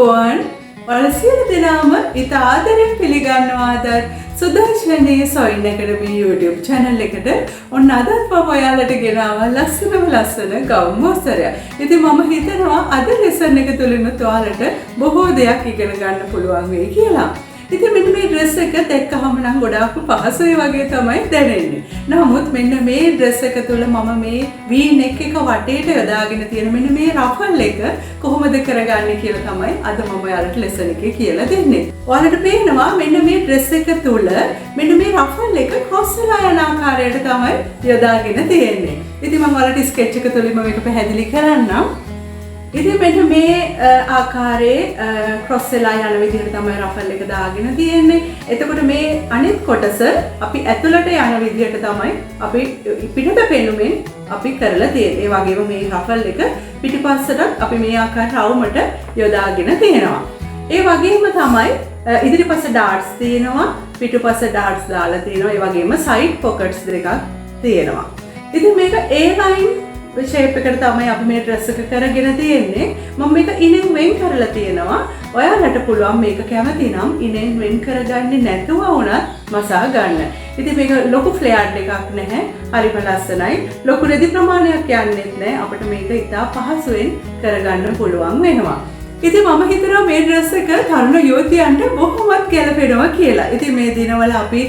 අයිබෝවන් වලසියලු දෙනාම ඉතා ආදරෙන් පිළිගන්නවාද සුදර්ශනී සොයින් ඇකඩමි YouTube channel එකට ඔන්න අදත් මම ඔයාලට ගෙනාවා ලස්සන ගවුම් මොස්තරයක්. ඉතින් මම හිතනවා අද lesson එක තුලින්ම ඔයාලට බොහෝ දෙයක් ඉගෙන ගන්න පුළුවන් වෙයි කියලා. ඉතින් මෙන්න මේ dress එක දැක්කහම නම් ගොඩාක් පහසුයි වගේ තමයි දැනෙන්නේ. නමුත් මෙන්න මේ dress එක තුල මම මේ V-neck එක වටේට යොදාගෙන තියෙන මෙන්න මේ ruffle එක කොහොමද කරගන්නේ කියලා තමයි අද මම ඔයාලට lesson එකේ කියලා දෙන්නේ. ඔයාලට පේනවා මෙන්න මේ dress එක තුල මෙන්න මේ ruffle එක cross වෙලා යන ආකාරයට තමයි යොදාගෙන තියෙන්නේ. ඉතින් මම ඔයාලට sketch එක තුලින්ම මේක පැහැදිලි කරන්නම්. ඉතින් මෙන්න මේ ආකාරයේ ක්‍රොස් වෙලා යන විදිහට තමයි රෆල් එක දාගෙන තියෙන්නේ. එතකොට මේ අනිත් කොටස අපි ඇතුළට යන විදිහට තමයි අපි පිටට පෙනුමෙන් අපි කරලා තියෙන්නේ. ඒ වගේම මේ රෆල් එක පිටිපස්සට අපි මේ ආකාර රවුමට යොදාගෙන තියෙනවා. ඒ වගේම තමයි ඉදිරිපස්ස ඩාර්ට්ස් තියෙනවා, පිටුපස්ස ඩාර්ට්ස් දාලා තියෙනවා. ඒ වගේම සයිඩ් පොකට්ස් දෙකක් තියෙනවා. ඉතින් මේක A-line shape එකට තමයි අපි මේ dress එක කරගෙන තියෙන්නේ. මම මේක ඉනෙන් වෙන් කරලා තියෙනවා. ඔයාලට පුළුවන් මේක කැමති නම් ඉනෙන් වෙන් කරගන්නේ නැතුව වුණත් මසා ගන්න. ඉතින් මේක ලොකු flared එකක් නැහැ. හරිම ලස්සනයි. ලොකු රෙදි ප්‍රමාණයක් යන්නේත් නැහැ. අපිට මේක ඉතා පහසුවෙන් කරගන්න පුළුවන් වෙනවා. ඉතින් මම හිතනවා මේ dress එක තරුණ යුවතියන්ට බොහොමත් ගැලපෙනවා කියලා. ඉතින් මේ දිනවල අපි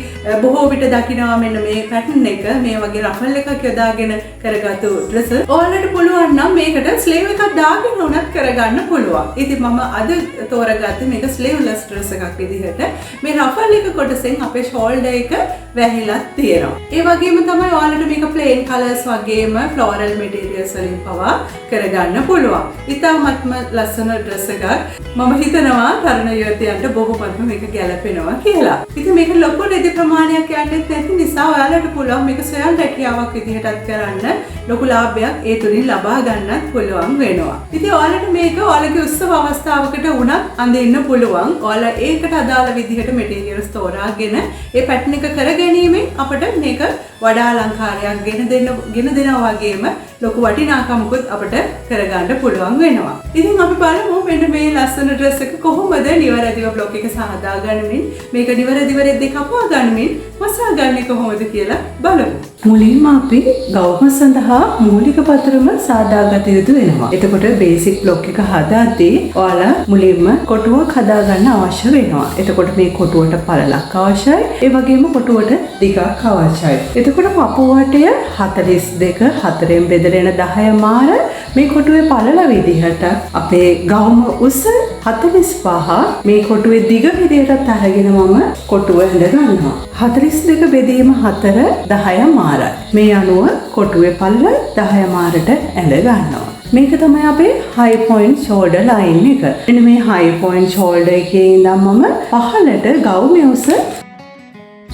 බොහෝ විට දකිනවා මෙන්න මේ pattern එක මේ වගේ ruffle එකක් යොදාගෙන කරගත්තු dress. ඔයාලට පුළුවන් නම් මේකට sleeve එකක් දාගෙන උනත් කරගන්න පුළුවන්. ඉතින් මම අද තෝරගත්තේ මේක sleeveless dress එකක් විදිහට. මේ ruffle එක කොටසෙන් අපේ shoulder එක වැහිලා තියෙනවා. ඒ වගේම තමයි ඔයාලට මේක plain colors වගේම floral materials වලින් පවා කරගන්න පුළුවන්. ඉතාමත්ම ලස්සන dress මම හිතනවා තරුණ යුවතියන්ට බොහොමත්ම මේක ගැලපෙනවා කියලා. ඉතින් මේක ලොකු රෙදි ප්‍රමාණයක් යන්නේත් නැති නිසා ඔයාලට පුළුවන් මේක සොයන් රැකියාවක් විදිහටත් කරන්න ලොකු ලාභයක් ඒ තුලින් ලබා ගන්නත් පුළුවන් වෙනවා. ඉතින් ඔයාලට මේක ඔයාලගේ උත්සව අවස්ථාවකට වුණත් අඳින්න පුළුවන්. ඔයාලා ඒකට අදාළ විදිහට materials තෝරාගෙන ඒ pattern එක කර ගැනීමෙන් අපිට මේක වඩා අලංකාරයක් ගෙන දෙනවා වගේම ලොකු වටිනාකමකුත් අපිට කරගන්න පුළුවන් වෙනවා. ඉතින් අපි බලමු මෙන්න මේ ලස්සන dress එක කොහොමද නිවැරදිව block එක සාදා ගන්නමින් මේක නිවැරදිව රෙද්ද කපා ගන්නමින් මසා ගන්නේ කොහොමද කියලා බලමු. මුලින්ම අපි ගවුම සඳහා මූලික පතරම සාදාගත යුතු වෙනවා. එතකොට basic block එක හදාද්දී ඔයාලා මුලින්ම කොටුවක් හදා ගන්න අවශ්‍ය වෙනවා. එතකොට මේ කොටුවට පළලක් අවශ්‍යයි. ඒ වගේම කොටුවට දිගක් අවශ්‍යයි. එතකොට පපුව වටය 42 4ෙන් බෙදලා එන 10 මාර මේ කොටුවේ පළල විදිහට අපේ ගවුම උස 45 මේ කොටුවේ දිග විදිහටත් අරගෙන මම කොටුව ඇඳ ගන්නවා. 42 බෙදීම 4 10 මාරයි. මේ අනුව කොටුවේ පළල 10 මාරට ඇඳ ගන්නවා. මේක තමයි අපේ high point shoulder line එක. එන්න මේ high point shoulder එකේ ඉඳන් මම පහළට ගවුමේ උස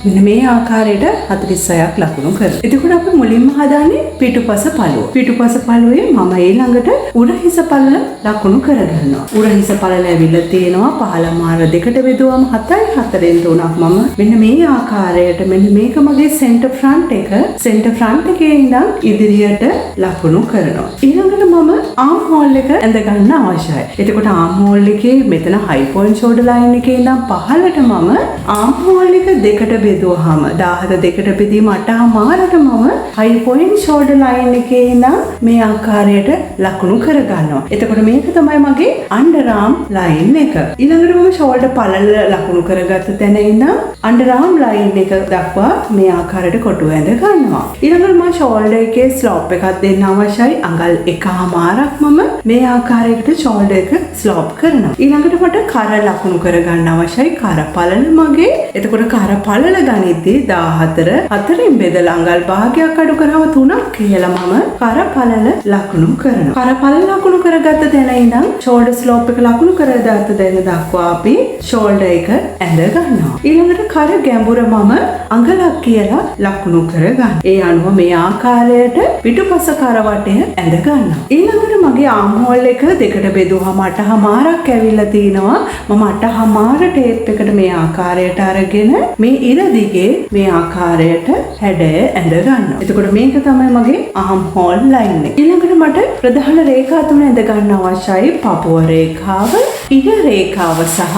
මෙන්න මේ ආකාරයට 46ක් ලකුණු කරනවා. එතකොට අපි මුලින්ම හදාන්නේ පිටුපස පළුව. පිටුපස පළුවේ මම ඊළඟට උරහිස පළල ලකුණු කරගන්නවා. උරහිස පළල ඇවිල්ලා තියෙනවා 15 මාර දෙකට බෙදුවම 7යි 4ෙන් 3ක් මම මෙන්න මේ ආකාරයට මෙන්න මේක මගේ center front එක. center front එකේ ඉඳන් ඉදිරියට ලකුණු කරනවා. ඊළඟට මම arm hole එක ඇඳ ගන්න අවශ්‍යයි. එතකොට arm hole එකේ මෙතන high point shoulder line එකේ ඉඳන් පහළට මම arm hole එක දෙකට බෙදුවාම 17 දෙකට බෙදීම 8 මාරට මම high point shoulder line එකේ ඉඳන් මේ ආකාරයට ලකුණු කරගන්නවා. එතකොට මේක තමයි මගේ underarm line එක. ඊළඟට මම shoulder පළල ලකුණු කරගත්ත තැන ඉඳන් underarm line එක දක්වා මේ ආකාරයට කොටුව ඇඳ ගන්නවා. ඊළඟට මම shoulder එකේ slope එකක් දෙන්න අවශ්‍යයි. අඟල් 1 මාරක් මම මේ ආකාරයකට shoulder එක slope කරනවා. ඊළඟට මට කර ලකුණු කරගන්න අවශ්‍යයි. කර පළල මගේ. එතකොට කර පළල ගනිද්දී 14 4ෙන් බෙදලා අඟල් භාගයක් අඩු කරාම 3ක් කියලා මම කර පළල ලකුණු කරනවා. කර පළල ලකුණු කරගත්ත තැන ඉඳන් shoulder slope එක ලකුණු කරගත්ත තැන දක්වා අපි shoulder එක ඇඳ ගන්නවා. ඊළඟට කර ගැඹුර මම අඟලක් කියලා ලකුණු කරගන්නවා. ඒ අනුව මේ ආකාරයට පිටුපස කර වටය ඇඳ ගන්නවා. ඊළඟට මගේ arm hole එක දෙකට බෙදුවාම 8 මාරක් ඇවිල්ලා තිනවා. මම 8 මාර ටේප් එකට මේ ආකාරයට අරගෙන මේ ඉර දිගේ මේ ආකාරයට හැඩය ඇඳ ගන්නවා. එතකොට මේක තමයි මගේ ආම් හෝල් ලයින් එක. ඊළඟට මට ප්‍රධාන රේඛා තුන ඇඳ ගන්න අවශ්‍යයි. පපුව රේඛාව, ඉර රේඛාව සහ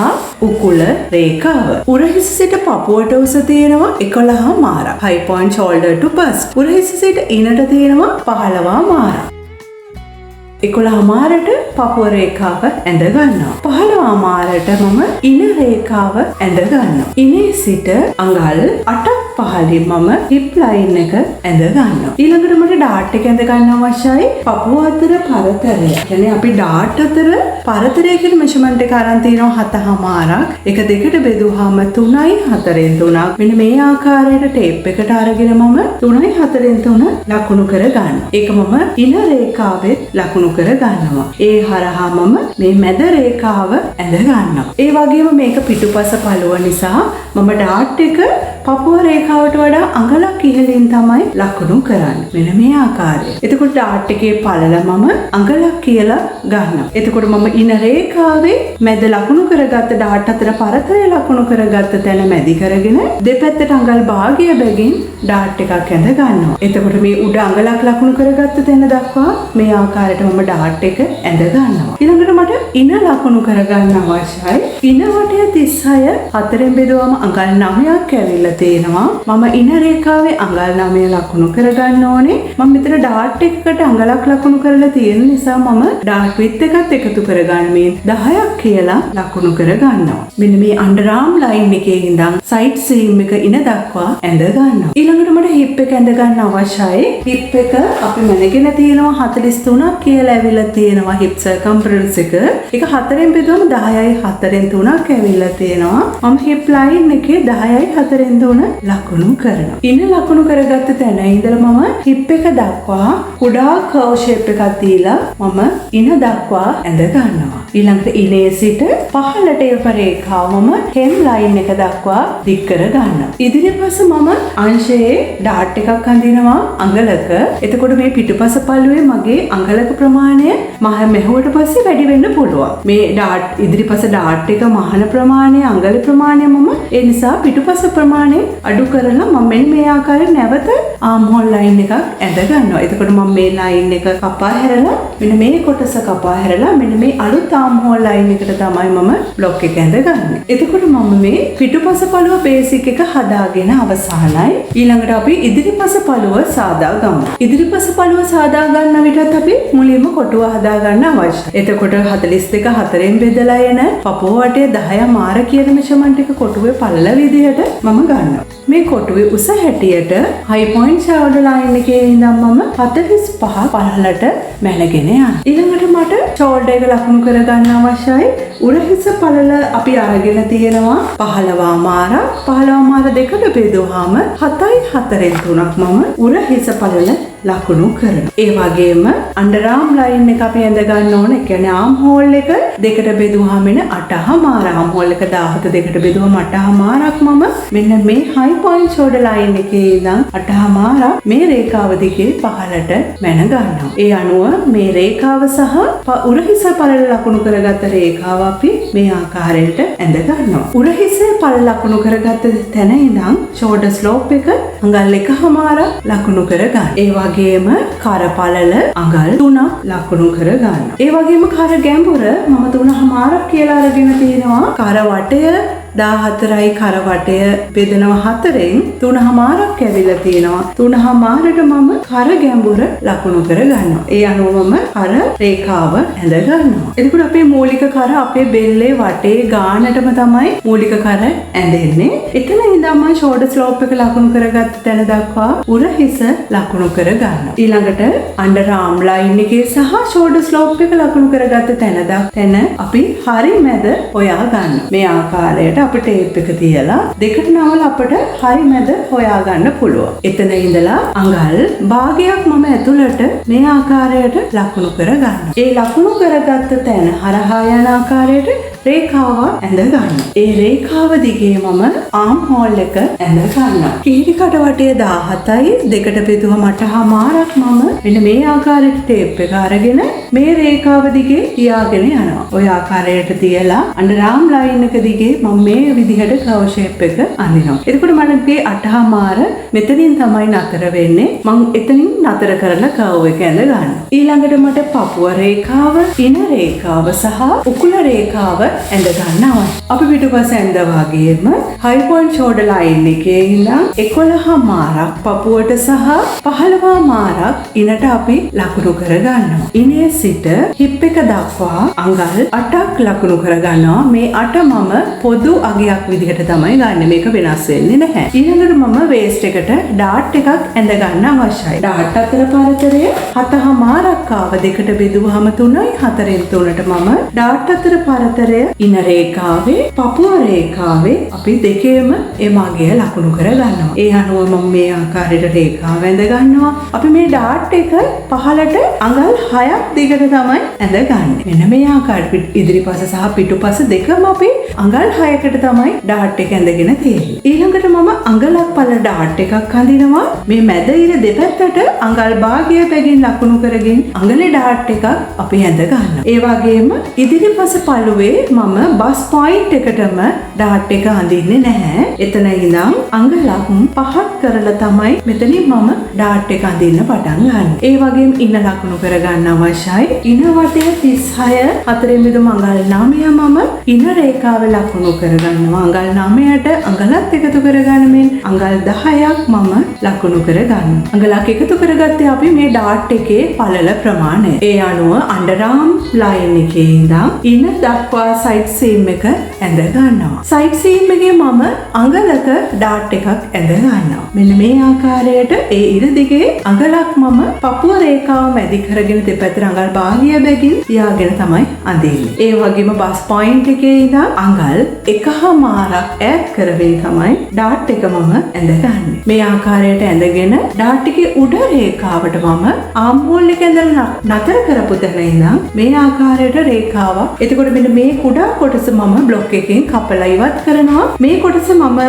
උකුල රේඛාව. උරහිස සිට පපුවට උස තියෙනවා 11 මාරක්. high point shoulder to bust. උරහිස සිට ඉනට තියෙනවා 15 මාරක්. 11 මාරට පපුව රේඛාව ඇඳ ගන්නවා. 15 මාරට මම ඉන රේඛාව ඇඳ ගන්නවා. ඉනේ සිට අඟල් 8ක් පහළින් මම හිප් ලයින් එක ඇඳ ගන්නවා. ඊළඟට මට ඩාට් එක ඇඳ ගන්න අවශ්‍යයි. පපුව අතර පරතරය. කියන්නේ අපි ඩාට් අතර පරතරය කියන මෙෂර්මන්ට් එක අරන් තිනවා 7 මාරක්. එක දෙකට බෙදුවාම 3යි 4න් 3ක්. මෙන්න මේ ආකාරයට ටේප් එකට අරගෙන මම 3යි 4න් 3 ලකුණු කර ගන්නවා. ඒක මම ඉන රේඛාවෙත් ලකුණු කර ගන්නවා. ඒ හරහා මම මේ මැද රේඛාව ඇඳ ගන්නවා. ඒ වගේම මේක පිටුපස පළුව නිසා මම ඩාට් එක පපුව රේඛාවට වඩා අඟලක් ඉහළින් තමයි ලකුණු කරන්නේ. මෙන්න මේ ආකාරය. එතකොට ඩාට් එකේ පළල මම අඟලක් කියලා ගන්නවා. එතකොට මම ඉන රේඛාවේ මැද ලකුණු කරගත්ත ඩාට් අතර පරතරය ලකුණු කරගත්ත තැන මැදි කරගෙන දෙපැත්තට අඟල් භාගය බැගින් ඩාට් එකක් ඇඳ ගන්නවා. එතකොට මේ උඩ අඟලක් ලකුණු කරගත්ත තැන දක්වා මේ ආකාරයට මම ඩාට් එක ඇඳ ගන්නවා. ඊළඟට මට ඉන ලකුණු කරගන්න අවශ්‍යයි. ඉන වටය 36 හතරෙන් බෙදුවම අඟල් 9ක් ඇවිල්ලා තියෙනවා. මම ඉන රේඛාවේ අඟල් 9 ලකුණු කරගන්න ඕනේ. මම මෙතන ඩාට් එකකට අඟලක් ලකුණු කරලා තියෙන නිසා මම ඩාට් විඩ්ත් එකත් එකතු කරගන්නේ 10ක් කියලා ලකුණු කරගන්නවා. මෙන්න මේ අන්ඩර්ආම් ලයින් එකේ ඉඳන් සයිඩ් සීම් එක ඉන දක්වා ඇඳ ගන්නවා. ඊළඟට මට හිප් එක ඇඳ ගන්න අවශ්‍යයි. හිප් එක අපි මැනගෙන තියෙනවා 43ක් කියලා ඇවිල්ලා තියෙනවා හිප් සර්කම්ෆරන්ස් එක. ඒක 4ෙන් බෙදුවම 10යි 4ෙන් 3ක් ඇවිල්ලා තියෙනවා. මම හිප් ලයින් එකේ 10යි 4ෙන් 3 ලකුණු කරනවා. ඉන ලකුණු කරගත්ත තැන ඉඳලා මම හිප් එක දක්වා කුඩා කර්ව් ෂේප් එකක් දීලා මම ඉන දක්වා ඇඳ ගන්නවා. ඊළඟට ඉනේ සිට පහළට එප රේඛාවම හෙම් ලයින් එක දක්වා දික් කර ගන්නවා. ඉදිරිපස මම අංශයේ ඩාට් එකක් අඳිනවා අඟලක. එතකොට මේ පිටුපස පළුවේ මගේ අඟලක ප්‍රමාණය මහ මෙහුවට පස්සේ වැඩි වෙන්න පුළුවන්. මේ ඩාට් ඉදිරිපස ඩාට් එක මහන ප්‍රමාණය අඟල ප්‍රමාණය මම ඒ නිසා පිටුපස ප්‍රමාණය අඩු කරලා මම මේ ආකාරයෙන් නැවත ආම් හෝල් ලයින් එකක් ඇඳ ගන්නවා. එතකොට මම මේ ලයින් එක කපා හැරලා මෙන්න මේ කොටස කපා හැරලා මෙන්න මේ අලුත් ආම් හෝල් ලයින් එකට තමයි මම බ්ලොක් එක ඇඳගන්නේ. එතකොට මම මේ පිටුපස පළුව බේසික් එක හදාගෙන අවසానයි. ඊළඟට අපි ඉදිරිපස පළුව සාදා ගමු. ඉදිරිපස පළුව සාදා ගන්න විටත් අපි මුලින්ම කොටුව හදා ගන්න අවශ්‍යයි. එතකොට 42 4ෙන් බෙදලා එන පපුව වටේ 10 මාර කියන මෙෂර්මන්ට් එක කොටුවේ පළල විදිහට මම ගන්නවා. මේ කොටුවේ උස හැටියට high point shoulder line එකේ ඉඳන් මම 45 පහළට මැනගෙන යනවා. ඊළඟට මට shoulder එක ලකුණු කරගන්න අවශ්‍යයි. උරහිස පළල අපි අරගෙන තියෙනවා 15 මාරක්. 15 මාර දෙකට බෙදුවාම 7යි 4ෙන් 3ක් මම උරහිස පළල ලකුණු කරනවා. ඒ වගේම අන්ඩර්ආම් ලයින් එක අපි ඇඳ ගන්න ඕන. ඒ කියන්නේ ආම් හෝල් එක දෙකට බෙදුවාම එන 8 මාර. ආම් හෝල් එක 17 දෙකට බෙදුවම 8 මාරක් මම මෙන්න මේ high point shoulder line එකේ ඉඳන් 8 මාරක් මේ රේඛාව දිගේ පහළට මැන ගන්නවා. ඒ අනුව මේ රේඛාව සහ උරහිස පළල ලකුණු කරගත්ත රේඛාව අපි මේ ආකාරයට ඇඳ ගන්නවා. උරහිස පළල ලකුණු කරගත්ත තැන ඉඳන් shoulder slope එක අඟල් 1 ලකුණු කර ගන්න. ඒ වගේම කර පළල අඟල් 3ක් ලකුණු කර ගන්න. ඒ වගේම කර ගැඹුර මම 3 කියලා අරගෙන තියෙනවා. කර වටය 14යි කර වටය බෙදනවා 4ෙන් 3 ඇවිල්ලා තියෙනවා. 3 මම කර ගැඹුර ලකුණු කර ගන්නවා. ඒ අනුව මම කර රේඛාව ඇඳ ගන්නවා. එතකොට අපේ මූලික කර අපේ බෙල්ලේ වටේ ගානටම තමයි මූලික කර ඇඳෙන්නේ. එතන ඉඳන්ම ෂෝල්ඩර් ස්ලෝප් එක ලකුණු කරගත්ත තැන දක්වා උරහිස ලකුණු කර ගන්නවා. ඊළඟට අන්ඩර් ආම් ලයින් එකේ සහ ෂෝල්ඩර් ස්ලෝප් එක ලකුණු කරගත්ත තැන අපි හරි මැද හොයා ගන්නවා. මේ ආකාරයට අපිට ටේප් එක තියලා දෙකට නවල අපිට හරි මැද හොයාගන්න පුළුවන්. එතන ඉඳලා අඟල් භාගයක් මම ඇතුළට මේ ආකාරයට ලකුණු කර ගන්නවා. ඒ ලකුණු කරගත්ත තැන හරහා යන ආකාරයට රේඛාව ඇඳ ගන්නවා. ඒ රේඛාව දිගේ මම ආම් හෝල් එක ඇඳ ගන්නවා. කීරි කටවටය 17යි දෙකට බෙදුවම 8මාරක් මම මෙන්න මේ ආකාරයට ටේප් එක අරගෙන මේ රේඛාව දිගේ තියාගෙන යනවා. ඔය ආකාරයට තියලා අන්ඩර්ආම් ලයින් එක දිගේ මම මේ විදිහට කර්ව් ෂේප් එක අඳිනවා. එතකොට මගේ 8මාර මෙතනින් තමයි නතර වෙන්නේ. මම එතනින් නතර කරලා කර්ව් එක ඇඳ ගන්නවා. ඊළඟට මට පපුව රේඛාව, ඉන රේඛාව සහ උකුල රේඛාව ඇඳ ගන්නවා. අපි පිටුපස ඇඳ වගේම හයි පොයින්ට් ෂෝල්ඩර් ලයින් එකේ ඉඳන් 11මාරක් පපුවට සහ 15මාරක් ඉනට අපි ලකුණු කර ගන්නවා. ඉනේ සිට හිප් එක දක්වා අඟල් 8ක් ලකුණු කර ගන්නවා. මේ 8 මම පොදු අගයක් විදිහට තමයි ගන්න. මේක වෙනස් වෙන්නේ නැහැ. ඊළඟට මම වේස්ට් එකට ඩාට් එකක් ඇඳ ගන්න අවශ්‍යයි. ඩාට් අතර පරතරය 7මාරක් ආව දෙකට බෙදුවහම 3යි 4න් 3ට මම ඩාට් අතර පරතරය ඉන රේඛාවේ පපුව රේඛාවේ අපි දෙකේම ඒ මාගය ලකුණු කර ගන්නවා. ඒ අනුව මම මේ ආකාරයට රේඛාව ඇඳ ගන්නවා. අපි මේ ඩාට් එක පහළට අඟල් 6ක් දිගට තමයි ඇඳගන්නේ. මෙන්න මේ ආකාරයට ඉදිරිපස සහ පිටුපස දෙකම අපි අඟල් 6කට තමයි ඩාට් එක ඇඳගෙන තියෙන්නේ. ඊළඟට මම අඟලක් පළ ඩාට් එකක් අඳිනවා. මේ මැද ඉර දෙපැත්තට අඟල් භාගය බැගින් ලකුණු කරගෙන අඟලේ ඩාට් එකක් අපි ඇඳ ගන්නවා. ඒ වගේම ඉදිරිපස පළුවේ මම බස් පොයින්ට් එකටම ඩාට් එක අඳින්නේ නැහැ. එතන ඉඳන් අඟලක් පහක් කරලා තමයි මෙතනින් මම ඩාට් එක අඳින්න පටන් ගන්න. ඒ වගේම ඉන ලකුණු කර ගන්න අවශ්‍යයි. ඉන වටය 36 4 බෙදුම අඟල් 9 මම ඉන රේඛාවේ ලකුණු කර ගන්නවා. අඟල් 9ට අඟලත් එකතු කරගන්නමින් අඟල් 10ක් මම ලකුණු කර ගන්නවා. අඟලක් එකතු කරගත්තේ අපි මේ ඩාට් එකේ පළල ප්‍රමාණය. ඒ අනුව අන්ඩර්ආම් ලයින් එකේ ඉඳන් ඉන දක්වා සයිඩ් සීම් එක ඇඳ ගන්නවා. සයිඩ් සීම් එකේ මම අඟලක ඩාට් එකක් ඇඳ ගන්නවා. මෙන්න මේ ආකාරයට ඒ ඉර දිගේ අඟලක් මම පපුව රේඛාව මැදි කරගෙන දෙපැත්තට අඟල් භාගය බැගින් තියාගෙන තමයි අඳින්නේ. ඒ වගේම බස් පොයින්ට් එකේ ඉඳන් අඟල් 1මාරක් ඈඩ් කරගෙන තමයි ඩාට් එක මම ඇඳගන්නේ. මේ ආකාරයට ඇඳගෙන ඩාට් එකේ උඩ රේඛාවට මම ආම් හෝල් එක ඇඳලා නතර කරපු තැන ඉඳන් මේ ආකාරයට රේඛාවක්. එතකොට මෙන්න මේ කුඩා කොටස මම බ්ලොක් එකෙන් කපලා ඉවත් කරනවා. මේ කොටස මම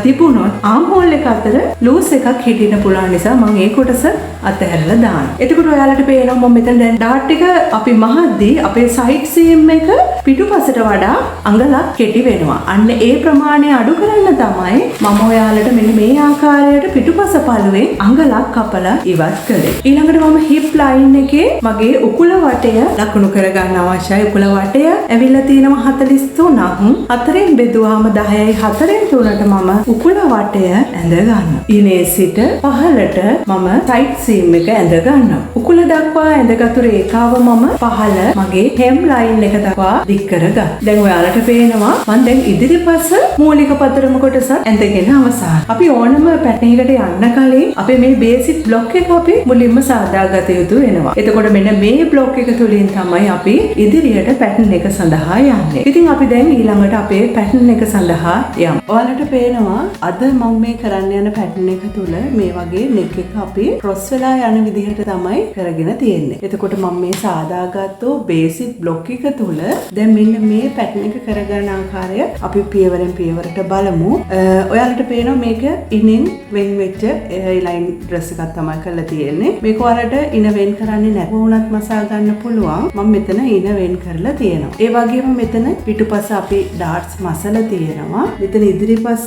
තිබුණොත් ආම් හෝල් එක අතර ලූස් එකක් හිටින්න පුළුවන් නිසා මම ඒ කොටස අතහැරලා දානවා. එතකොට ඔයාලට පේනවා මම මෙතන දැන් ඩාට් එක අපි මහද්දී අපේ සයිඩ් සීම් එක පිටුපසට වඩා අඟලක් කෙටි වෙනවා. අන්න ඒ ප්‍රමාණය අඩු කරන්න තමයි මම ඔයාලට මෙන්න මේ ආකාරයට පිටුපස පළුවෙන් අඟලක් කපලා ඉවත් කළේ. ඊළඟට මම හිප් ලයින් එකේ මගේ උකුල වටය ලකුණු කර ගන්න අවශ්‍යයි. උකුල වටය ඇවිල්ලා තියෙනවා 43ක්. 4න් බෙදුවාම 10යි 4න් 3ට මම උකුල වටය ඇඳ ගන්නවා. ඉනේ සිට පහළට මම සයිඩ් සීම් එක ඇඳ ගන්නවා. උකුල දක්වා ඇඳගත්තු රේඛාව මම පහළ මගේ හෙම් ලයින් එක දක්වා දික් කරගත්තා. දැන් ඔයාලට පේනවා මම දැන් ඉදිරිපස මූලික පතරම කොටස ඇඳගෙන අවසන්. අපි ඕනම පැටර්න් එකට යන්න කලින් අපි මේ බේසික් බ්ලොක් එක අපි මුලින්ම සාදාගත යුතු වෙනවා. එතකොට මෙන්න මේ බ්ලොක් එක තුලින් තමයි අපි ඉදිරියට පැටර්න් එක සඳහා යන්නේ. ඉතින් අපි දැන් ඊළඟට අපේ පැටර්න් එක සඳහා යමු. ඔයාලට පේනවා අද මම මේ කරන්න යන පැටර්න් එක තුල මේ වගේ නෙක් එක අපි ක්‍රොස් වෙලා යන විදිහට තමයි කරගෙන තියෙන්නේ. එතකොට මම මේ සාදාගත්තු බේසික් බ්ලොක් එක තුල දැන් මෙන්න මේ පැටර්න් එක කරගන්න ආකාරය අපි පියවරෙන් පියවරට බලමු. ඔයාලට පේනවා මේක ඉනින් වෙන් වෙච්ච ලයින් ඩ්‍රෙස් එකක් තමයි කරලා තියෙන්නේ. මේක ඔයාලට ඉන වෙන් කරන්නේ නැවුණත් මසා ගන්න පුළුවන්. මම මෙතන ඉන වෙන් කරලා තියෙනවා. ඒ වගේම මෙතන පිටුපස අපි ඩාට්ස් මසලා තියෙනවා. මෙතන ඉදිරිපස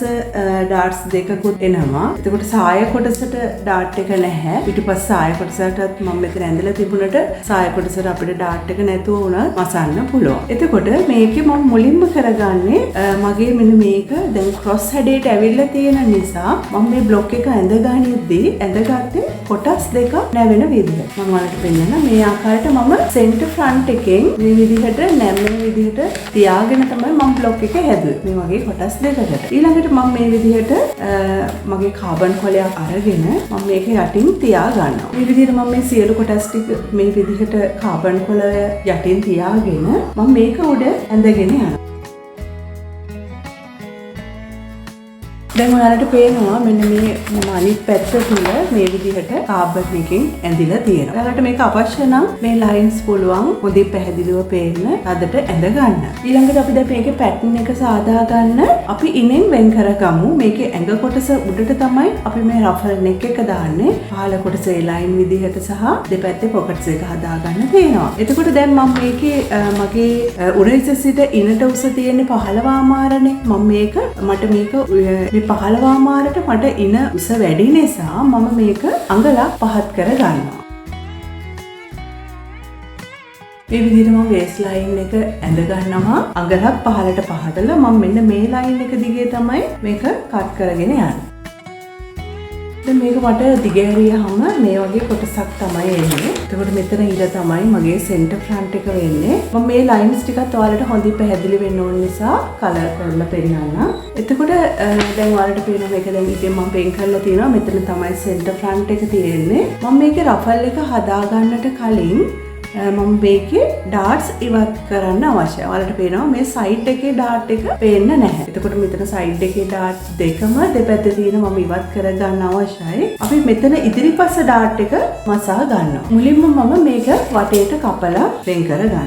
ඩාට්ස් දෙකකුත් එනවා. එතකොට සාය කොටසට ඩාට් එක නැහැ. පිටුපස සාය කොටසටත් මම මෙතන ඇඳලා තිබුණට සාය කොටසට අපිට ඩාට් එක නැතුව වුණත් මසන්න පුළුවන්. එතකොට මේකේ මම මුලින්ම කරගන්නේ මගේ මෙන්න මේක දැන් ක්‍රොස් හැඩයට ඇවිල්ලා තියෙන නිසා මම මේ බ්ලොක් එක ඇඳගනිද්දී ඇඳගත්තේ කොටස් දෙක නැවෙන විදිහ. මම ඔයාලට පෙන්නන්න මේ ආකාරයට මම සෙන්ටර් ෆ්‍රන්ට් එකෙන් මේ විදිහට නැමෙන විදිහට තියාගෙන තමයි මම බ්ලොක් එක හැදුවේ. මේ වගේ කොටස් දෙකකට. ඊළඟට මම මේ විදිහට මගේ කාබන් කොලයක් අරගෙන මම මේක යටින් තියා ගන්නවා. මේ විදිහට මම මේ සියලු කොටස් ටික මේ විදිහට කාබන් කොලය යටින් තියාගෙන මම මේක උඩ ඇඳගෙන යනවා. දැන් ඔයාලට පේනවා මෙන්න මේ මම අනිත් පැත්ත තුල මේ විදිහට කාබන් එකකින් ඇඳිලා තියෙනවා. ඔයාලට මේක අවශ්‍ය නම් මේ ලයින්ස් පුළුවන් හොඳින් පැහැදිලිව පේන්න අදට ඇඳ ගන්න. ඊළඟට අපි දැන් මේකේ පැටර්න් එක සාදා ගන්න අපි ඉනෙන් වෙන් කරගමු. මේකේ ඇඟ කොටස උඩට තමයි අපි මේ රෆල් නෙක් එක දාන්නේ. පහළ කොටසේ ලයින් විදිහට සහ දෙපැත්තේ පොකට්ස් එක හදා ගන්න තියෙනවා. එතකොට දැන් මම මේකේ මගේ උරහිස සිට ඉනට උස තියෙන්නේ 15 වාමාරනේ. මම මට මේක 15 වාමාරට මට ඉන උස වැඩි නිසා මම මේක අඟලක් පහත් කර ගන්නවා. මේ විදිහට මම වේස් ලයින් එක ඇඳ ගන්නවා අඟලක් පහළට පහදලා මම මෙන්න මේ ලයින් එක දිගේ තමයි මේක කට් කරගෙන යන්නේ. දැන් මේක මට දිගහැරියාම මේ වගේ කොටසක් තමයි එන්නේ. එතකොට මෙතන ඉඳ තමයි මගේ සෙන්ටර් ෆ්‍රන්ට් එක වෙන්නේ. මම මේ ලයින්ස් ටිකත් ඔයාලට හොඳින් පැහැදිලි වෙන්න ඕන නිසා කලර් කරලා පෙන්නන්නම්. එතකොට දැන් ඔයාලට පේනවා මේක දැන් ඉතින් මම පෙන් කරලා තියෙනවා. මෙතන තමයි සෙන්ටර් ෆ්‍රන්ට් එක තියෙන්නේ. මම මේකේ රෆල් එක හදා ගන්නට කලින් මම මේකේ ඩාට්ස් ඉවත් කරන්න අවශ්‍යයි. ඔයාලට පේනවා මේ සයිඩ් එකේ ඩාට් එක පේන්නේ නැහැ. එතකොට මෙතන සයිඩ් එකේ ඩාට්ස් දෙකම දෙපැත්තේ තියෙන මම ඉවත් කර ගන්න අවශ්‍යයි. අපි මෙතන ඉදිරිපස ඩාට් එක මසා ගන්නවා. මුලින්ම මම මේක වටේට කපලා වෙන් කර ගන්නවා.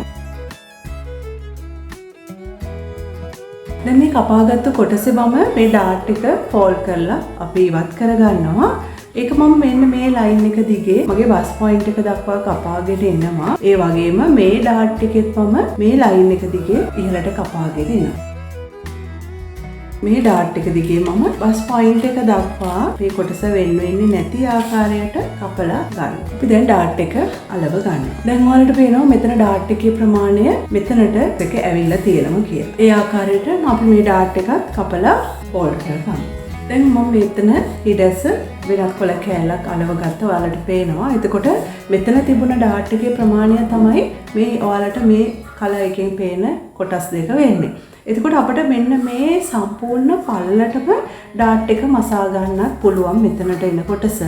දැන් මේ කපාගත්තු කොටසේ මම මේ ඩාට් එක ෆෝල්ඩ් කරලා අපි ඉවත් කර ගන්නවා. ඒක මම මෙන්න මේ ලයින් එක දිගේ මගේ බස් පොයින්ට් එක දක්වා කපාගෙන එනවා. ඒ වගේම මේ ඩාට් එකෙත් මම මේ ලයින් එක දිගේ ඉහළට කපාගෙන එනවා. මේ ඩාට් එක දිගේ මම බස් පොයින්ට් එක දක්වා මේ කොටස වෙන් වෙන්නේ නැති ආකාරයට කපලා ගන්නවා. අපි දැන් ඩාට් එක අලව ගන්නවා. දැන් ඔයාලට පේනවා මෙතන ඩාට් එකේ ප්‍රමාණය මෙතනට එක ඇවිල්ලා තියෙනවා කියලා. ඒ ආකාරයට අපි මේ ඩාට් එකත් කපලා ෆෝල්ඩ් කරගන්නවා. දැන් මම මෙතන ඊඩැස වෙනත් කොළ කෑල්ලක් අලව ගත්තා. ඔයාලට පේනවා. එතකොට මෙතන තිබුණ ඩාට් එකේ ප්‍රමාණය තමයි මේ ඔයාලට මේ කලර් එකෙන් පේන කොටස් දෙක වෙන්නේ. එතකොට අපිට මෙන්න මේ සම්පූර්ණ පල්ලටම ඩාට් එක මසා ගන්නත් පුළුවන් මෙතනට එන කොටස.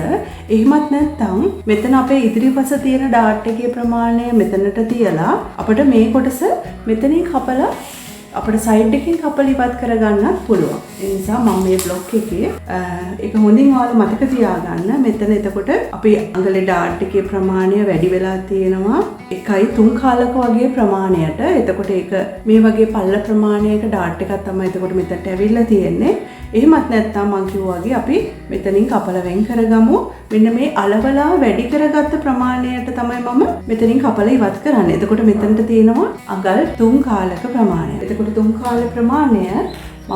එහෙමත් නැත්නම් මෙතන අපේ ඉදිරිපස තියෙන ඩාට් එකේ ප්‍රමාණය මෙතනට තියලා අපිට මේ කොටස මෙතනින් කපලා අපිට සයිඩ් එකකින් කපලා ඉවත් කරගන්නත් පුළුවන්. ඒ නිසා මම මේ බ්ලොක් එකේ ඒක හොඳින් ඔයාලා මතක තියාගන්න. මෙතන එතකොට අපි අඟලේ ඩාට් එකේ ප්‍රමාණය වැඩි වෙලා තියෙනවා 1.3 කාලක වගේ ප්‍රමාණයට. එතකොට ඒක මේ වගේ පල්ල ප්‍රමාණයක ඩාට් එකක් තමයි එතකොට මෙතනට ඇවිල්ලා තියෙන්නේ. එහෙමත් නැත්නම් මම කිව්වා වගේ අපි මෙතනින් කපලා වෙන් කරගමු. මෙන්න මේ අලවලා වැඩි කරගත්ත ප්‍රමාණයට තමයි මම මෙතනින් කපලා ඉවත් කරන්නේ. එතකොට මෙතනට තියෙනවා අඟල් 3 කාලක ප්‍රමාණය. එතකොට 3 කාල ප්‍රමාණය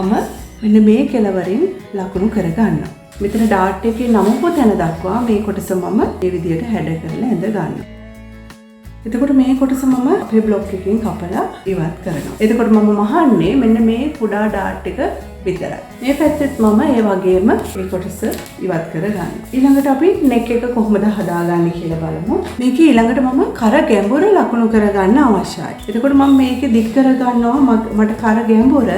මම මෙන්න මේ කෙළවරින් ලකුණු කරගන්නවා. මෙතන ඩාට් එකේ නමපු තැන දක්වා මේ කොටස මම මේ විදිහට හැඩ කරලා ඇඳ ගන්නවා. එතකොට මේ කොටස මම අපේ බ්ලොක් එකකින් කපලා ඉවත් කරනවා. එතකොට මම මහන්නේ මෙන්න මේ කුඩා ඩාට් එක විතරයි. මේ පැත්තෙත් මම ඒ වගේම මේ කොටස ඉවත් කර ගන්නවා. ඊළඟට අපි නෙක් එක කොහොමද හදාගන්නේ කියලා බලමු. මේකේ ඊළඟට මම කර ගැඹුර ලකුණු කරගන්න අවශ්‍යයි. එතකොට මම මේකේ දික් කර ගන්නවා මට කර ගැඹුර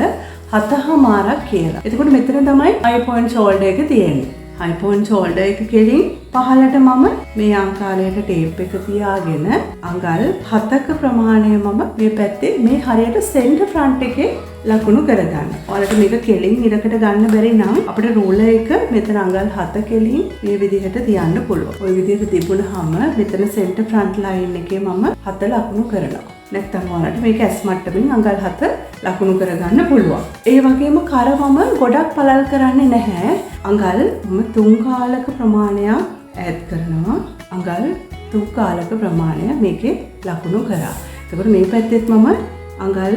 7මාරක් කියලා. එතකොට මෙතන තමයි high point shoulder එක තියෙන්නේ. high point shoulder එක කෙලින් පහළට මම මේ අංකාරයට ටේප් එක තියාගෙන අඟල් 7ක ප්‍රමාණය මම මේ පැත්තේ මේ හරියට සෙන්ටර් ෆ්‍රන්ට් එකේ ලකුණු කරගන්න. ඔයාලට මේක කෙලින් ඉරකට ගන්න බැරි නම් අපිට රූලර් එක මෙතන අඟල් 7 කෙලින් මේ විදිහට තියන්න පුළුවන්. ওই විදිහට තිබුණාම මෙතන සෙන්ටර් ෆ්‍රන්ට් ලයින් එකේ මම 7 ලකුණු කරනවා. නැත්නම් ඔයාලට මේක ඇස් මට්ටමින් අඟල් 7 ලකුණු කරගන්න පුළුවන්. ඒ වගේම කර මම ගොඩක් පළල් කරන්නේ නැහැ. අඟල් මම 3 කාලක ප්‍රමාණයක් ඈඩ් කරනවා. අඟල් 3 කාලක ප්‍රමාණය මේකේ ලකුණු කරා. එතකොට මේ පැත්තෙත් මම අඟල්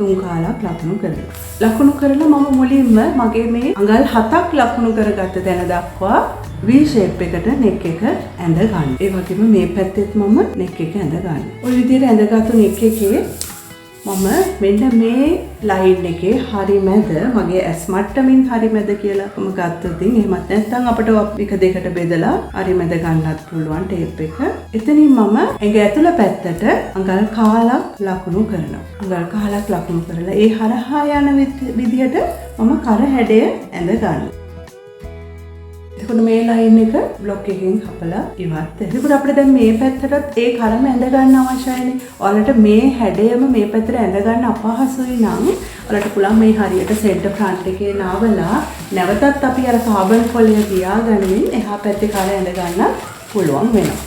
3 කාලක් ලකුණු කරනවා. ලකුණු කරලා මම මුලින්ම මගේ මේ අඟල් 7ක් ලකුණු කරගත්ත තැන දක්වා V shape එකට නෙක් එක ඇඳ ගන්න. ඒ වගේම මේ පැත්තෙත් මම නෙක් එක ඇඳ ගන්න. ඔය විදිහට ඇඳගත්තු නෙක් එකේ මම මෙන්න මේ ලයින් එකේ හරි මැද මගේ ඇස් මට්ටමින් හරි මැද කියලා මම ගත්තොත් එහෙමත් නැත්නම් අපිට එක දෙකට බෙදලා හරි මැද ගන්නත් පුළුවන් ටේප් එක. එතනින් මම ඇඟ ඇතුළ පැත්තට අඟල් කාලක් ලකුණු කරනවා. අඟල් කාලක් ලකුණු කරලා ඒ හරහා යන විදිහට මම කර හැඩය ඇඳ ගන්නවා. එතකොට මේ ලයින් එක බ්ලොක් එකකින් කපලා ඉවත්. එතකොට අපිට දැන් මේ පැත්තටත් ඒ කලම ඇඳ ගන්න අවශ්‍යයිනේ. ඔයාලට මේ හැඩයම මේ පැත්තට ඇඳ ගන්න අපහසුයි නම් ඔයාලට පුළුවන් මේ හරියට සෙන්ටර් ෆ්‍රන්ට් එකේ නාවලා නැවතත් අපි අර කාබන් කොලය තියාගනිමින් එහා පැත්තේ කල ඇඳ ගන්න පුළුවන් වෙනවා.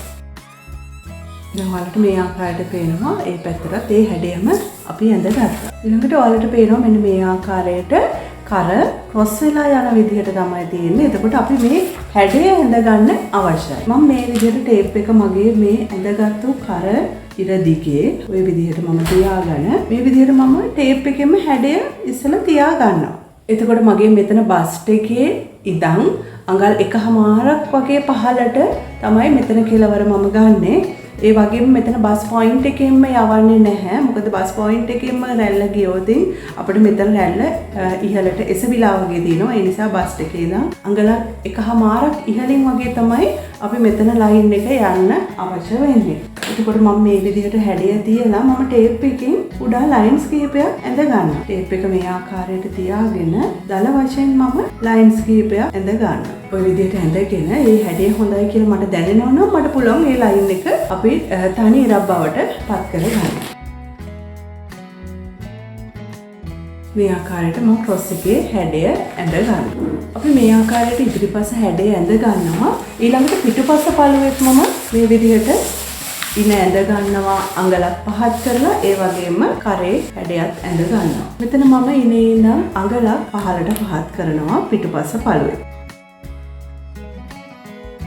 දැන් ඔයාලට මේ ආකාරයට පේනවා ඒ පැත්තටත් ඒ හැඩයම අපි ඇඳගත්තා. ඊළඟට ඔයාලට පේනවා මෙන්න මේ ආකාරයට කර ක්‍රොස් වෙලා යන විදිහට තමයි තියෙන්නේ. එතකොට අපි මේ හැඩය ඇඳ ගන්න අවශ්‍යයි. මම මේ විදිහට ටේප් එක මගේ මේ ඇඳගත්තු කර ඉර දිගේ ওই විදිහට මම තියාගෙන මේ විදිහට මම ටේප් එකෙම හැඩය ඉස්සලා තියා ගන්නවා. එතකොට මගේ මෙතන බස්ට් එකේ ඉඳන් අඟල් 1.5ක් වගේ පහළට තමයි මෙතන කෙලවර මම ගන්නෙ. ඒ වගේම මෙතන බස් පොයින්ට් එකෙන්ම යවන්නේ නැහැ. මොකද බස් පොයින්ට් එකෙන්ම රැල්ල ගියොත් අපිට මෙතන රැල්ල ඉහළට එසවිලා වගේ දිනවා. ඒ නිසා බස් එකේ ඉඳන් අඟලක් 1.5ක් ඉහළින් වගේ තමයි අපි මෙතන ලයින් එක යන්න අවශ්‍ය වෙන්නේ. එතකොට මම මේ විදිහට හැඩය තියලා මම ටේප් එකකින් උඩා ලයින්ස් කීපයක් ඇඳ ගන්නවා. ටේප් එක මේ ආකාරයට තියාගෙන දල වශයෙන් මම ලයින්ස් කීපයක් ඇඳ ගන්නවා. ඔය විදිහට ඇඳගෙන මේ හැඩය හොඳයි කියලා මට දැනෙනවා නම් මට පුළුවන් මේ ලයින් එක අපි තනි ඉරක් බවට පත් කරගන්න. මේ ආකාරයට මම ක්‍රොස් එකේ හැඩය ඇඳ ගන්නවා. අපි මේ ආකාරයට ඉදිරිපස හැඩය ඇඳ ගන්නවා. ඊළඟට පිටුපස පළුවෙත් මම මේ විදිහට ඉන ඇඳ ගන්නවා අඟලක් පහත් කරලා ඒ වගේම කරේ හැඩයත් ඇඳ ගන්නවා. මෙතන මම ඉනේ ඉඳන් අඟලක් පහළට පහත් කරනවා පිටුපස පළුවේ.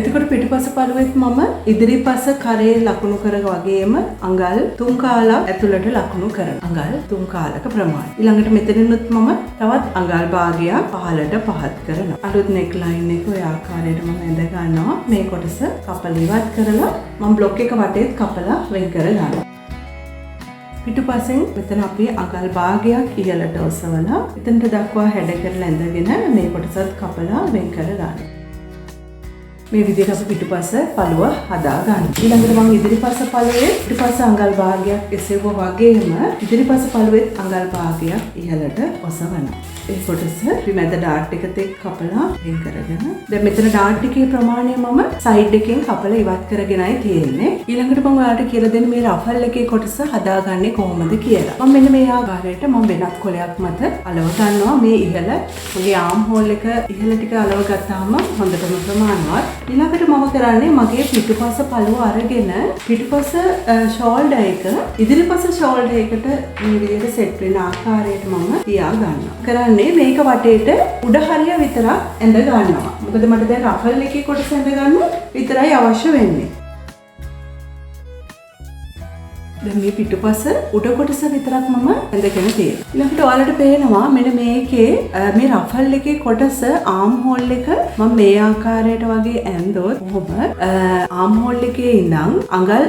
එතකොට පිටුපස පළුවෙත් මම ඉදිරිපස කරේ ලකුණු කර වගේම අඟල් 3 කාලක් ඇතුළට ලකුණු කරනවා. අඟල් 3 කාලක ප්‍රමාණය. ඊළඟට මෙතනිනුත් මම තවත් අඟල් භාගයක් පහළට පහත් කරනවා. අලුත් නෙක් ලයින් එක ඔය ආකාරයට මම ඇඳ ගන්නවා. මේ කොටස කපලා ඉවත් කරලා මම බ්ලොක් එක වටේත් කපලා වෙන් කර ගන්නවා. පිටුපසෙන් මෙතන අපි අඟල් භාගයක් ඉහළට ඔසවලා එතනට දක්වා හැඩ කරලා ඇඳගෙන මේ කොටසත් කපලා වෙන් කර ගන්නවා. මේ විදිහට අපි පිටුපස පළුව හදා ගන්න. ඊළඟට මම ඉදිරිපස පළුවේ පිටුපස අඟල් භාගයක් එසෙවුවා වගේම ඉදිරිපස පළුවෙත් අඟල් භාගයක් ඉහළට ඔසවනවා. ඒ කොටස මැද ඩාට් එකත් එක්ක කපලා වෙන් කරගෙන දැන් මෙතන ඩාට් එකේ ප්‍රමාණය මම සයිඩ් එකෙන් කපලා ඉවත් කරගෙනයි තියෙන්නේ. ඊළඟට මම ඔයාලට කියලා දෙන්න මේ රෆල් එකේ කොටස හදාගන්නේ කොහොමද කියලා. මම මෙන්න මේ ආකාරයට මම වෙනත් කොලයක් මත අලව ගන්නවා. මේ ඉහළ මගේ ආම් හෝල් එක ඉහළ ටික අලව ගත්තාම හොඳටම ප්‍රමාණවත්. ඊළඟට මම කරන්නේ මගේ පිටුපස පළුව අරගෙන පිටුපස ෂෝල්ඩර් එක ඉදිරිපස ෂෝල්ඩර් එකට මේ විදිහට සෙට් වෙන ආකාරයට මම තියා ගන්නවා. මේක වටේට උඩ හරිය විතරක් ඇඳ ගන්නවා. මොකද මට දැන් රෆල් එකේ කොටස ඇඳ ගන්න විතරයි අවශ්‍ය වෙන්නේ. දැන් මේ පිටුපස උඩ කොටස විතරක් මම ඇඳගෙන තියෙනවා. ඊළඟට ඔයාලට පේනවා මෙන්න මේකේ මේ රෆල් එකේ කොටස ආම් හෝල් එක මම මේ ආකාරයට වගේ ඇඳොත් කොහොම ආම් හෝල් එකේ ඉඳන් අඟල්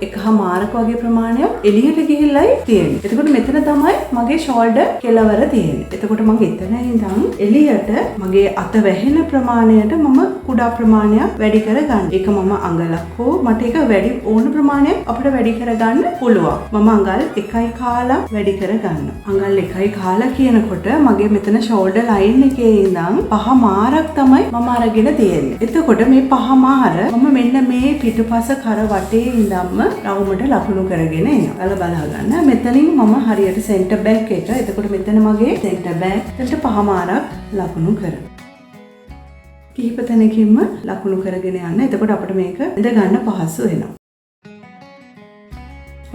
එකමාරක වගේ ප්‍රමාණයක් එළියට ගිහිල්ලයි තියෙන්නේ. එතකොට මෙතන තමයි මගේ ෂෝල්ඩර් කෙලවර තියෙන්නේ. එතකොට මම එතන ඉඳන් එළියට මගේ අත වැහෙන ප්‍රමාණයට මම කුඩා ප්‍රමාණයක් වැඩි කරගන්න. ඒක මම අඟලක් හෝ මට ඒක වැඩි ඕන ප්‍රමාණයක් අපිට වැඩි කරගන්න පුළුවන්. මම අඟල් 1.5 වැඩි කර ගන්නවා. අඟල් 1.5 කියනකොට මගේ මෙතන ෂෝල්ඩර් ලයින් එකේ ඉඳන් 5 මාරක් තමයි මම අරගෙන තියෙන්නේ. එතකොට මේ 5 මාර මම මෙන්න මේ පිටුපස කර වටේ ඉඳන්ම රවුමට ලකුණු කරගෙන එනවා. ඔයාලා බලා ගන්න. මෙතනින් මම හරියට සෙන්ටර් බෑක් එක. එතකොට මෙතන මගේ සෙන්ටර් බෑක් එකට 5 මාරක් ලකුණු කරනවා. කිහිප තැනකින්ම ලකුණු කරගෙන යන්න. එතකොට අපිට මේක ඉඳ ගන්න පහසු වෙනවා.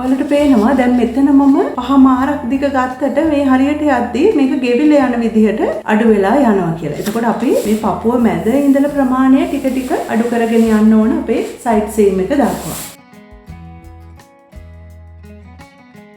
ඔයාලට පේනවා දැන් මෙතන මම 5 මාරක් දිග ගත්තට මේ හරියට යද්දී මේක ගෙවිලා යන විදිහට අඩු වෙලා යනවා කියලා. එතකොට අපි මේ පපුව මැද ඉඳලා ප්‍රමාණය ටික ටික අඩු කරගෙන යන්න ඕන අපේ සයිඩ් සීම් එක දක්වා.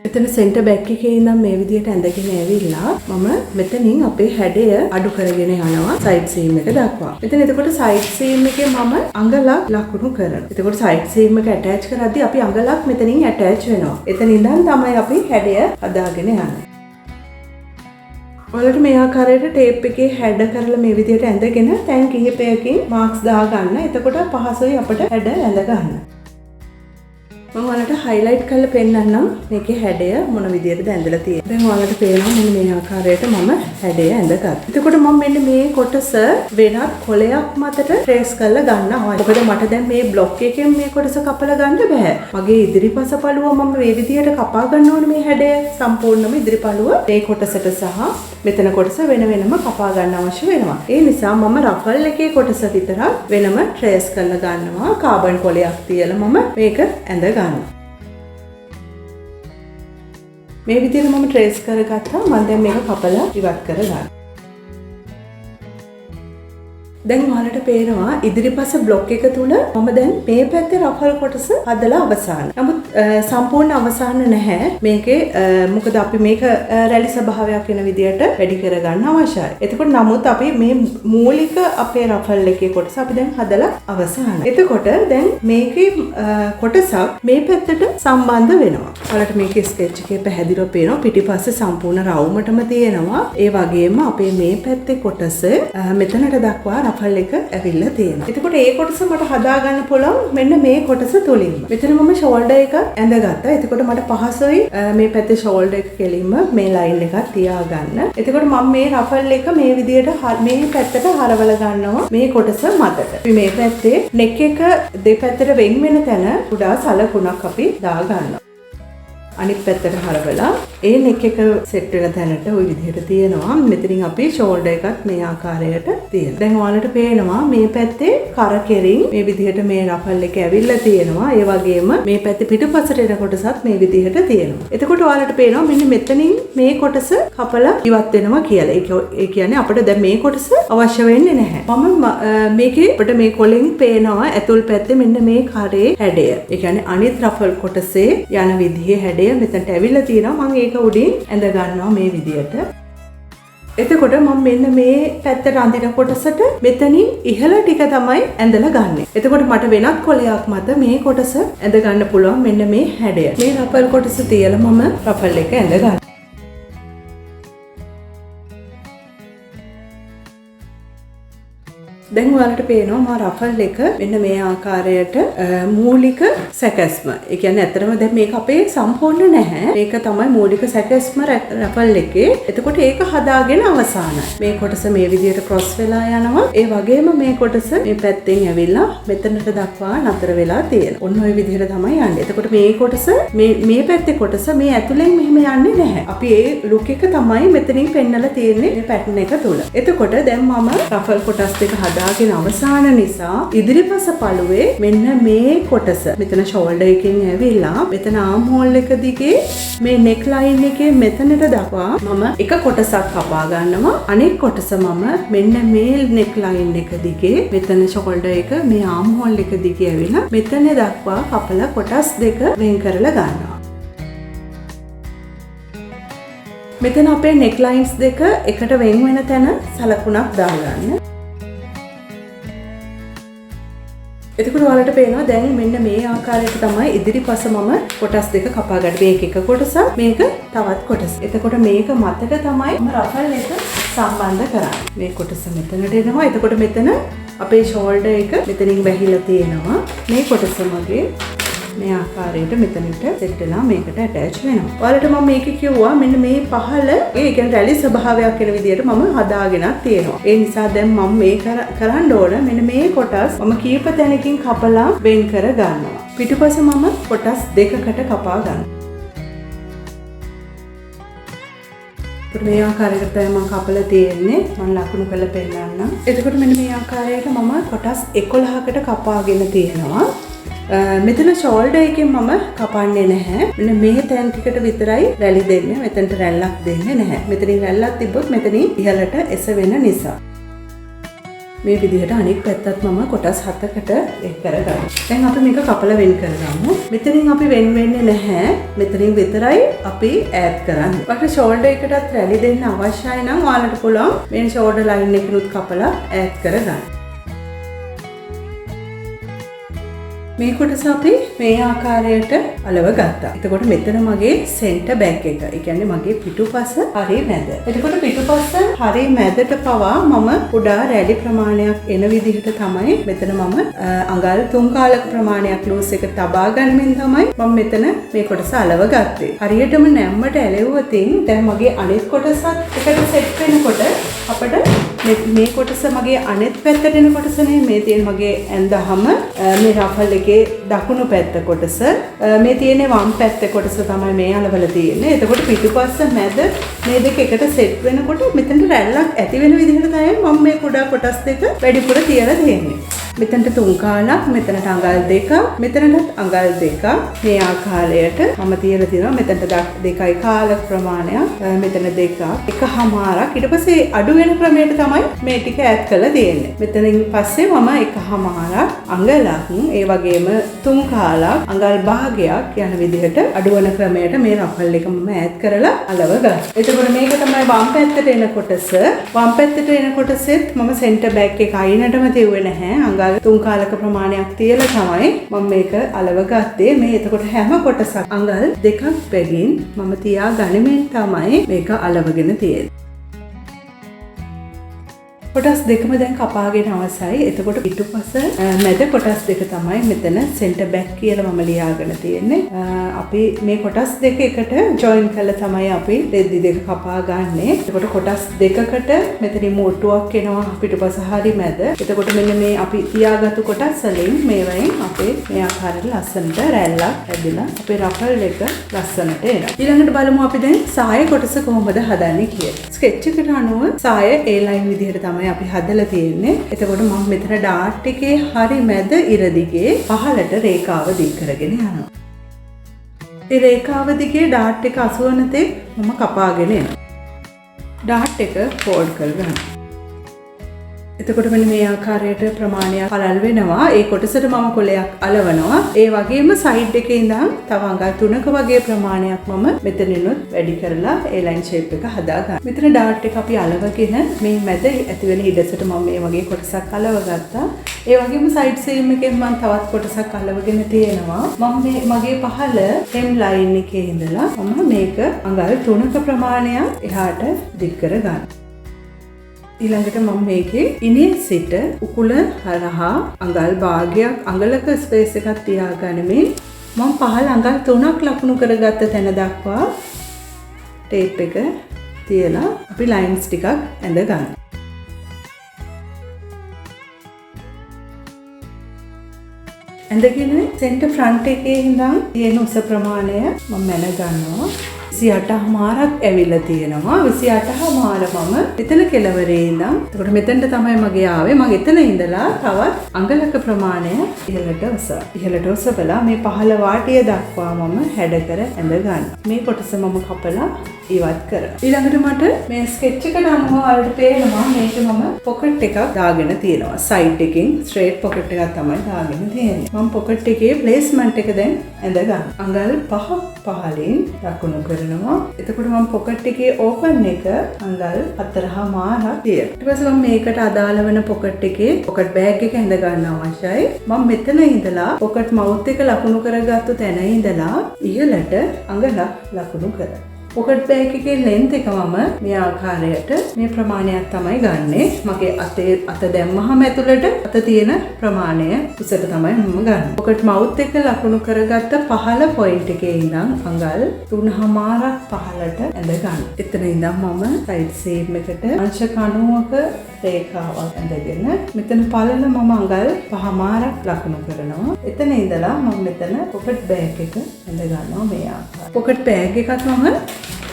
එතන සෙන්ටර් බෑක් එකේ ඉඳන් මේ විදිහට ඇඳගෙන ඇවිල්ලා මම මෙතනින් අපේ හැඩය අඩු කරගෙන යනවා සයිඩ් සීම් එක දක්වා. මෙතන එතකොට සයිඩ් සීම් එකේ මම අඟලක් ලකුණු කරනවා. එතකොට සයිඩ් සීම් එක ඇටච් කරද්දී අපි අඟලක් මෙතනින් ඇටච් වෙනවා. එතන ඉඳන් තමයි අපි හැඩය හදාගෙන යන්නේ. ඔයාලට මේ ආකාරයට ටේප් එකේ හැඩ කරලා මේ විදිහට ඇඳගෙන තැන් කිහිපයකින් මාක්ස් දාගන්න. එතකොට පහසුයි අපිට හැඩ ඇඳ ගන්න. මම ඔයාලට highlight කරලා පෙන්නන්නම් මේකේ හැඩය මොන විදියටද ඇඳලා තියෙන්නේ. දැන් ඔයාලට පේනවා මෙන්න මේ ආකාරයට මම හැඩය ඇඳගත්තා. එතකොට මම මෙන්න මේ කොටස වෙනත් කොලයක් මතට trace කරලා ගන්න අවශ්‍යයි. මොකද මට දැන් මේ block එකෙන් මේ කොටස කපලා ගන්න බෑ. මගේ ඉදිරිපස පළුව මම මේ විදියට කපා ගන්න ඕනේ මේ හැඩය සම්පූර්ණයෙන්ම ඉදිරිපළුව මේ කොටසට සහ මෙතන කොටස වෙන වෙනම කපා ගන්න අවශ්‍ය වෙනවා. ඒ නිසා මම රෆල් එකේ කොටස විතරක් වෙනම trace කරලා ගන්නවා. කාබන් කොලයක් තියලා මම මේක ඇඳ ගන්නවා. මේ විදිහට මම trace කරගත්තා. මම දැන් මේක කපලා ඉවත් කරගන්නවා. දැන් ඔයාලට පේනවා ඉදිරිපස බ්ලොක් එක තුල මම දැන් මේ පැත්තේ රෆල් කොටස හදලා අවසන්. නමුත් සම්පූර්ණ අවසන් නැහැ. මේකේ මොකද අපි මේක රැලි ස්වභාවයක් වෙන විදියට වැඩි කරගන්න අවශ්‍යයි. එතකොට නමුත් අපි මේ මූලික අපේ රෆල් එකේ කොටස අපි දැන් හදලා අවසන්. එතකොට දැන් මේකේ කොටසක් මේ පැත්තට සම්බන්ධ වෙනවා. ඔයාලට මේකේ ස්කෙච් එකේ පැහැදිලිව පේනවා පිටිපස්සේ සම්පූර්ණ රවුමටම තියෙනවා. ඒ වගේම අපේ මේ පැත්තේ කොටස මෙතනට දක්වා රෆල් එක ඇවිල්ලා තියෙනවා. එතකොට ඒ කොටස මට හදා ගන්න පුළුවන් මෙන්න මේ කොටස තුලින්ම. මෙතන මම ෂෝල්ඩර් එක ඇඳගත්තා. එතකොට මට පහසුයි මේ පැත්තේ ෂෝල්ඩර් එක කෙලින්ම මේ ලයින් එකක් තියාගන්න. එතකොට මම මේ රෆල් එක මේ විදියට මේ පැත්තට හරවලා ගන්නවා මේ කොටස මතට. අපි මේ පැත්තේ නෙක් එක දෙපැත්තට වෙන් වෙන තැන උඩා සලකුණක් අපි දා ගන්නවා. අනිත් පැත්තට හරවලා ඒ නෙක් එක සෙට් වෙන තැනට ওই විදිහට තියෙනවා. මෙතනින් අපි ෂෝල්ඩර් එකත් මේ ආකාරයට තියෙනවා. දැන් ඔයාලට පේනවා මේ පැත්තේ කර කෙරින් මේ විදිහට මේ රෆල් එක ඇවිල්ලා තියෙනවා. ඒ වගේම මේ පැත්තේ පිටුපසට එන කොටසත් මේ විදිහට තියෙනවා. එතකොට ඔයාලට පේනවා මෙන්න මෙතනින් මේ කොටස කපලා ඉවත් වෙනවා කියලා. ඒ කියන්නේ අපිට දැන් මේ කොටස අවශ්‍ය වෙන්නේ නැහැ. මම මේකේ අපිට මේ කොලෙන් පේනවා ඇතුල් පැත්තේ මෙන්න මේ කරේ හැඩය. ඒ කියන්නේ අනිත් රෆල් කොටසේ යන විදිහේ හැඩය මෙතනට ඇවිල්ලා තියෙනවා. මම ඒක උඩින් ඇඳ ගන්නවා මේ විදියට. එතකොට මම මෙන්න මේ පැත්තට අඳින කොටසට මෙතනින් ඉහළ ටික තමයි ඇඳලා ගන්නෙ. එතකොට මට වෙනත් කොලයක් මත මේ කොටස ඇඳ ගන්න පුළුවන් මෙන්න මේ හැඩය. මේ රෆල් කොටස තියලා මම රෆල් එක ඇඳ ගන්නවා. දැන් ඔයාලට පේනවා මා රෆල් එක මෙන්න මේ ආකාරයට මූලික සැකස්ම. ඒ කියන්නේ ඇත්තටම දැන් මේක අපේ සම්පූර්ණ නැහැ. මේක තමයි මූලික සැකස්ම රෆල් එකේ. එතකොට ඒක හදාගෙන අවසానයි. මේ කොටස මේ විදිහට ක්‍රොස් වෙලා යනවා. ඒ වගේම මේ කොටස මේ පැත්තෙන් ඇවිල්ලා මෙතනට දක්වා නතර වෙලා තියෙනවා. ඔන්න ඔය විදිහට තමයි යන්නේ. එතකොට මේ කොටස මේ පැත්තේ කොටස මේ ඇතුලෙන් මෙහෙම යන්නේ නැහැ. අපි ඒ ලුක් එක තමයි මෙතනින් පෙන්නලා තියෙන්නේ මේ පැටර්න් එක තුල. එතකොට දැන් මම රෆල් කොටස් දෙක දාගෙන අවසාන නිසා ඉදිරිපස පළුවේ මෙන්න මේ කොටස මෙතන ෂෝල්ඩර් එකෙන් ඇවිල්ලා මෙතන ආම් හෝල් එක දිගේ මේ නෙක් ලයින් එකේ මෙතනට දක්වා මම එක කොටසක් කපා ගන්නවා. අනෙක් කොටස මම මෙන්න මේ නෙක් ලයින් එක දිගේ මෙතන ෂෝල්ඩර් එක මේ ආම් හෝල් එක දිගේ ඇවිල්ලා මෙතන දක්වා කපලා කොටස් දෙක වෙන් කරලා ගන්නවා. මෙතන අපේ නෙක් ලයින්ස් දෙක එකට වෙන් වෙන තැන සලකුණක් දාගන්න. එතකොට ඔයාලට පේනවා දැන් මෙන්න මේ ආකාරයට තමයි ඉදිරිපස මම කොටස් දෙක කපා ගන්න. මේක එක කොටසක්, මේක තවත් කොටස. එතකොට මේක මතට තමයි මම රෆල් එක සම්බන්ධ කරන්නේ. මේ කොටස මෙතනට එනවා. එතකොට මෙතන අපේ ෂෝල්ඩර් එක මෙතනින් වැහිලා තියෙනවා. මේ කොටස මගේ මේ ආකාරයට මෙතනට සෙට් වෙලා මේකට ඇටච් වෙනවා. ඔයාලට මම මේක කිව්වා මෙන්න මේ පහළ ඒ කියන්නේ රැලි ස්වභාවයක් වෙන විදිහට මම හදාගෙනක් තියෙනවා. ඒ නිසා දැන් මම මේ කරන්න ඕන මෙන්න මේ කොටස් මම කීප තැනකින් කපලා වෙන් කර ගන්නවා. පිටුපස මම කොටස් දෙකකට කපා ගන්නවා. මේ ආකාරයකට තමයි මම කපලා තියෙන්නේ. මම ලකුණු කරලා පෙන්නන්නම්. එතකොට මෙන්න මේ ආකාරයට මම කොටස් 11කට කපාගෙන තියෙනවා. මෙතන ෂෝල්ඩර් එකෙන් මම කපන්නේ නැහැ. මෙන්න මේ තැන් ටිකට විතරයි රැලි දෙන්නේ. මෙතනට රැල්ලක් දෙන්නේ නැහැ. මෙතනින් රැල්ලක් තිබ්බොත් මෙතනින් ඉහළට එසවෙන නිසා. මේ විදිහට අනෙක් පැත්තත් මම කොටස් 7කට වෙන් කරගන්නවා. දැන් අපි මේක කපලා වෙන් කරගමු. මෙතනින් අපි වෙන් වෙන්නේ නැහැ. මෙතනින් විතරයි අපි ඈඩ් කරන්නේ. ඊට ෂෝල්ඩර් එකටත් රැලි දෙන්න අවශ්‍යයි නම් ඔයාලට පුළුවන් මේ ෂෝල්ඩර් ලයින් එකනුත් කපලා ඈඩ් කරගන්න. මේ කොටස අපි මේ ආකාරයට අලව ගත්තා. එතකොට මෙතන මගේ සෙන්ටර් බෑක් එක. ඒ කියන්නේ මගේ පිටුපස හරි මැද. එතකොට පිටුපස හරි මැදට පවා මම කුඩා රැලි ප්‍රමාණයක් එන විදිහට තමයි මෙතන මම අඟල් 3 කාලක ප්‍රමාණයක් ලූස් එක තබා ගන්නමින් තමයි මම මෙතන මේ කොටස අලව ගත්තේ. හරියටම නැම්මට ඇලෙවුවතින් දැන් මගේ අනිත් කොටසත් එකට සෙට් වෙනකොට අපිට මේ කොටස මගේ අනිත් පැත්තට එන කොටසනේ මේ තියෙන මගේ ඇඳහම මේ රෆල් එකේ දකුණු පැත්ත කොටස මේ තියෙන වම් පැත්ත කොටස තමයි මේ අලවල තියෙන්නේ. එතකොට පිටුපස්ස මැද මේ දෙක එකට සෙට් වෙනකොට මෙතනට රැල්ලක් ඇති වෙන විදිහට තමයි මම මේ කුඩා කොටස් දෙක වැඩිපුර තියලා තියෙන්නේ. මෙතනට 3 කාලක්, මෙතනට අඟල් 2ක්, මෙතනට අඟල් 2ක් මේ ආකාරයට මම තියලා තියෙනවා. මෙතනට 2යි කාලක ප්‍රමාණයක්, මෙතන 2ක්, එකහමාරක්. ඊට පස්සේ අඩු වෙන ක්‍රමයට තමයි මේ ටික ඈඩ් කරලා තියෙන්නේ. මෙතනින් පස්සේ මම එකහමාරක්, අඟලක්, ඒ වගේම 3 කාලක්, අඟල් භාගයක් යන විදිහට අඩු වෙන ක්‍රමයට මේ රෆල් එක මම ඈඩ් කරලා අලව ගන්නවා. එතකොට මේක තමයි වම් පැත්තට එන කොටස. වම් පැත්තට එන කොටසෙත් මම සෙන්ටර් බෑක් එක අයිනටම තියුවේ නැහැ. අඟල් 3 කාලක ප්‍රමාණයක් තියලා තමයි මම මේක අලව ගත්තේ. මේ එතකොට හැම කොටසක් අඟල් 2ක් බැගින් මම තියා ගනිමින් තමයි මේක අලවගෙන තියෙන්නේ. කොටස් දෙකම දැන් කපාගෙන අවසයි. එතකොට පිටුපස මැද කොටස් දෙක තමයි මෙතන සෙන්ටර් බෑක් කියලා මම ලියාගෙන තියෙන්නේ. අපි මේ කොටස් දෙක එකට ජොයින් කරලා තමයි අපි රෙද්දි දෙක කපා ගන්නෙ. එතකොට කොටස් දෙකකට මෙතනින් මුට්ටුවක් එනවා පිටුපස හරි මැද. එතකොට මෙන්න මේ අපි තියාගත්තු කොටස් වලින් මේවයින් අපේ මේ ආකාරයට ලස්සනට රැල්ලක් හැදිලා අපේ රෆල් එක ලස්සනට එනවා. ඊළඟට බලමු අපි දැන් සාය කොටස කොහොමද හදන්නේ කියලා. ස්කෙච් එකට අනුව සාය A line විදිහට තමයි අපි හදලා තියෙන්නේ. එතකොට මම මෙතන ඩාට් එකේ හරි මැද ඉර දිගේ පහළට රේඛාව දික් කරගෙන යනවා. ඒ රේඛාව දිගේ ඩාට් එක 80 තෙක් මම කපාගෙන යනවා. ඩාට් එක ෆෝල්ඩ් කරගන්න. එතකොට මෙන්න මේ ආකාරයට ප්‍රමාණයක් පළල් වෙනවා. ඒ කොටසට මම කොලයක් අලවනවා. ඒ වගේම සයිඩ් එකේ ඉඳන් තව අඟල් 3ක වගේ ප්‍රමාණයක් මම මෙතනිනුත් වැඩි කරලා ඒ ලයින් ෂේප් එක හදා ගන්නවා. මෙතන ඩාට් එක අපි අලවගෙන මේ මැද ඇති වෙන හිඩසට මම මේ වගේ කොටසක් අලව ගත්තා. ඒ වගේම සයිඩ් සීම් එකෙන් මම තවත් කොටසක් අලවගෙන තියෙනවා. මම මේ මගේ පහළ hem line එකේ ඉඳලා මම මේක අඟල් 3ක ප්‍රමාණයක් එහාට දික් කර ගන්නවා. ඊළඟට මම මේකේ ඉනේ සිට උකුල හරහා අඟල් භාගයක් අඟලක ස්පේස් එකක් තියාගනිමින් මම පහළ අඟල් 3ක් ලකුණු කරගත්ත තැන දක්වා ටේප් එක තියලා අපි ලයින්ස් ටිකක් ඇඳ ගන්නවා. ඇඳගෙන සෙන්ටර් ෆ්‍රන්ට් එකේ ඉඳන් තියෙන උස ප්‍රමාණය මම මැන ගන්නවා. 28මාරක් ඇවිල්ලා තියෙනවා. 28මාර මම මෙතන කෙළවරේ ඉඳන් එතකොට මෙතනට තමයි මගේ ආවේ. මම එතන ඉඳලා තවත් අඟලක ප්‍රමාණය ඉහළට ඔසවා. ඉහළට ඔසවලා මේ පහළ වාටිය දක්වා මම හැඩ කර ඇඳ ගන්නවා. මේ කොටස මම කපලා ඉවත් කරනවා. ඊළඟට මට මේ ස්කෙච් එකට අනුව වලට පේනවා මේක මම පොකට් එකක් දාගෙන තියෙනවා. සයිඩ් එකකින් ස්ට්‍රේට් පොකට් එකක් තමයි දාගෙන තියෙන්නේ. මම පොකට් එකේ ප්ලේස්මන්ට් එක දැන් ඇඳ ගන්නවා. අඟල් 5ක් පහලින් දකුණු කරනවා. එතකොට මම පොකට් එකේ ඕපන් එක අඟල් 4මාරක් තියෙනවා. ඊට පස්සේ මම මේකට අදාළ වෙන පොකට් එකේ පොකට් බෑග් එක ඇඳ ගන්න අවශ්‍යයි. මම මෙතන ඉඳලා පොකට් මවුත් එක ලකුණු කරගත්තු තැන ඉඳලා ඉහළට අඟලක් ලකුණු කරනවා. පොකට් බෑග් එකේ ලෙන්ත් එක මම මේ ආකාරයට මේ ප්‍රමාණයක් තමයි ගන්නෙ. මගේ අත දැම්මහම ඇතුළට අත තියෙන ප්‍රමාණය උසට තමයි මම ගන්න. පොකට් මවුත් එක ලකුණු කරගත්ත පහළ පොයින්ට් එකේ ඉඳන් අඟල් 3මාරක් පහළට ඇඳ ගන්න. එතන ඉඳන් මම සයිඩ් සීම් එකට අංශ 90ක රේඛාවක් ඇඳගෙන මෙතන පළල මම අඟල් 5මාරක් ලකුණු කරනවා. එතන ඉඳලා මම මෙතන පොකට් බෑග් එක ඇඳ ගන්නවා මේ ආකාරයට. පොකට් බෑග් එකත් මම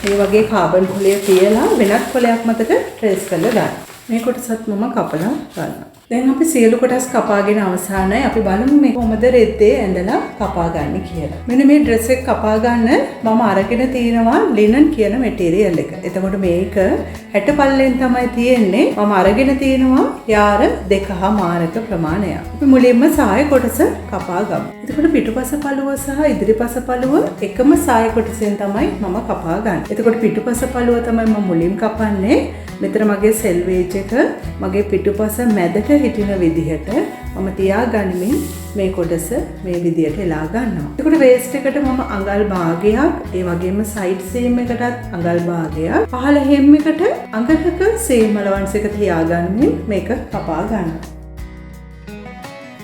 මේ වගේ කාබන් කොලය තියලා වෙනත් කොලයක් මතට ට්‍රේස් කරලා ගන්න. මේ කොටසත් මම කපලා ගන්නවා. දැන් අපි සියලු කොටස් කපාගෙන අවසానයි. අපි බලමු මේ කොහොමද රෙද්දේ ඇඳලා කපා ගන්න කියලා. මෙන්න මේ ඩ්‍රෙස් එක කපා ගන්න මම අරගෙන තියෙනවා ලිනන් කියන මැටීරියල් එක. එතකොට මේක 60 පල්ලෙන් තමයි තියෙන්නේ. මම අරගෙන තියෙනවා යාර 2.5 ප්‍රමාණයක්. අපි මුලින්ම සාය කොටස කපා ගමු. එතකොට පිටුපස පළුව සහ ඉදිරිපස පළුව එකම සාය කොටසෙන් තමයි මම කපා ගන්න. එතකොට පිටුපස පළුව තමයි මම මුලින් කපන්නේ. මෙතන මගේ සෙල්වේජ් එක මගේ පිටුපස මැදට හිටින විදිහට මම තියාගනිමින් මේ කොටස මේ විදිහට එලා ගන්නවා. එතකොට වේස්ට් එකට මම අඟල් භාගයක්, ඒ වගේම සයිඩ් සීම් එකටත් අඟල් භාගයක්, පහළ hem එකට අඟලක සීම් allowance එක තියාගනිමින් මේක කපා ගන්නවා.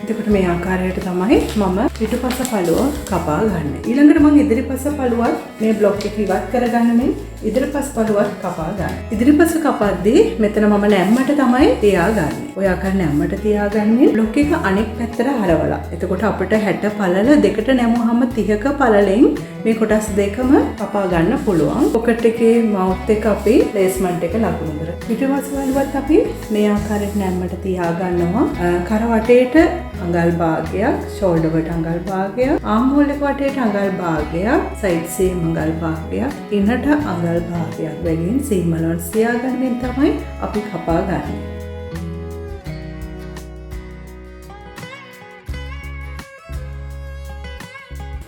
එතකොට මේ ආකාරයට තමයි මම පිටුපස පළුව කපා ගන්න. ඊළඟට මම ඉදිරිපස පළුවත් මේ බ්ලොක් එක ඉවත් කරගන්නමින් ඉදිරිපස පළුවත් කපා ගන්න. ඉදිරිපස කපද්දී මෙතන මම නැම්මට තමයි තියාගන්නේ. ඔය ආකාර නැම්මට තියාගන්නේ බ්ලොක් එක අනෙක් පැත්තට හරවලා. එතකොට අපිට 60 පළල දෙකට නැමුවාම 30ක පළලෙන් මේ කොටස් දෙකම කපා ගන්න පුළුවන්. පොකට් එකේ මවුත් එක අපි ප්ලේස්මන්ට් එක ලකුණු කරලා. පිටුපස පළුවත් අපි මේ ආකාරයට නැම්මට තියාගන්නවා. කර වටේට අඟල් භාගයක්, ෂෝල්ඩර් වලට අඟල් භාගයක්, ආම් හෝල් එක වටේට අඟල් භාගයක්, සයිඩ් සීම් අඟල් භාගයක්, ඉන්නට අඟල් භාගයක් වලින් සීම් allowance තියාගන්නමින් තමයි අපි කපා ගන්නේ.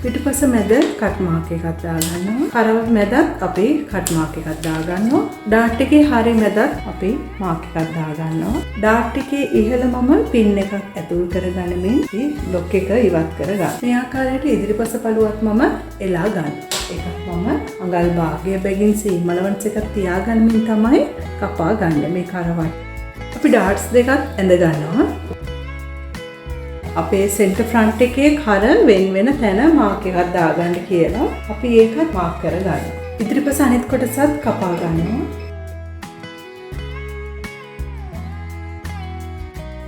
පිටුපස මැද කට් මාක් එකක් දාගන්නවා. කරව මැදත් අපි කට් මාක් එකක් දාගන්නවා. ඩාට් එකේ හරිය මැදත් අපි මාක් එකක් දාගන්නවා. ඩාට් එකේ ඉහළ මම පින් එකක් ඇතුල් කරගන්නමින් මේ බ්ලොක් එක ඉවත් කරගන්නවා. මේ ආකාරයට ඉදිරිපස පළුවත් මම එලා ගන්නවා. එකක් මම අඟල් භාගය බැගින් සීම් allowance එකක් තියාගන්නමින් තමයි කපා ගන්න මේ කරවට. අපි ඩාට්ස් දෙකක් ඇඳ ගන්නවා. අපේ සෙන්ටර් ෆ්‍රන්ට් එකේ කර වෙන තැන මාක් එකක් දාගන්න කියලා අපි ඒකත් මාක් කරගන්නවා. ඉදිරිපස අනිත් කොටසත් කපා ගන්නවා.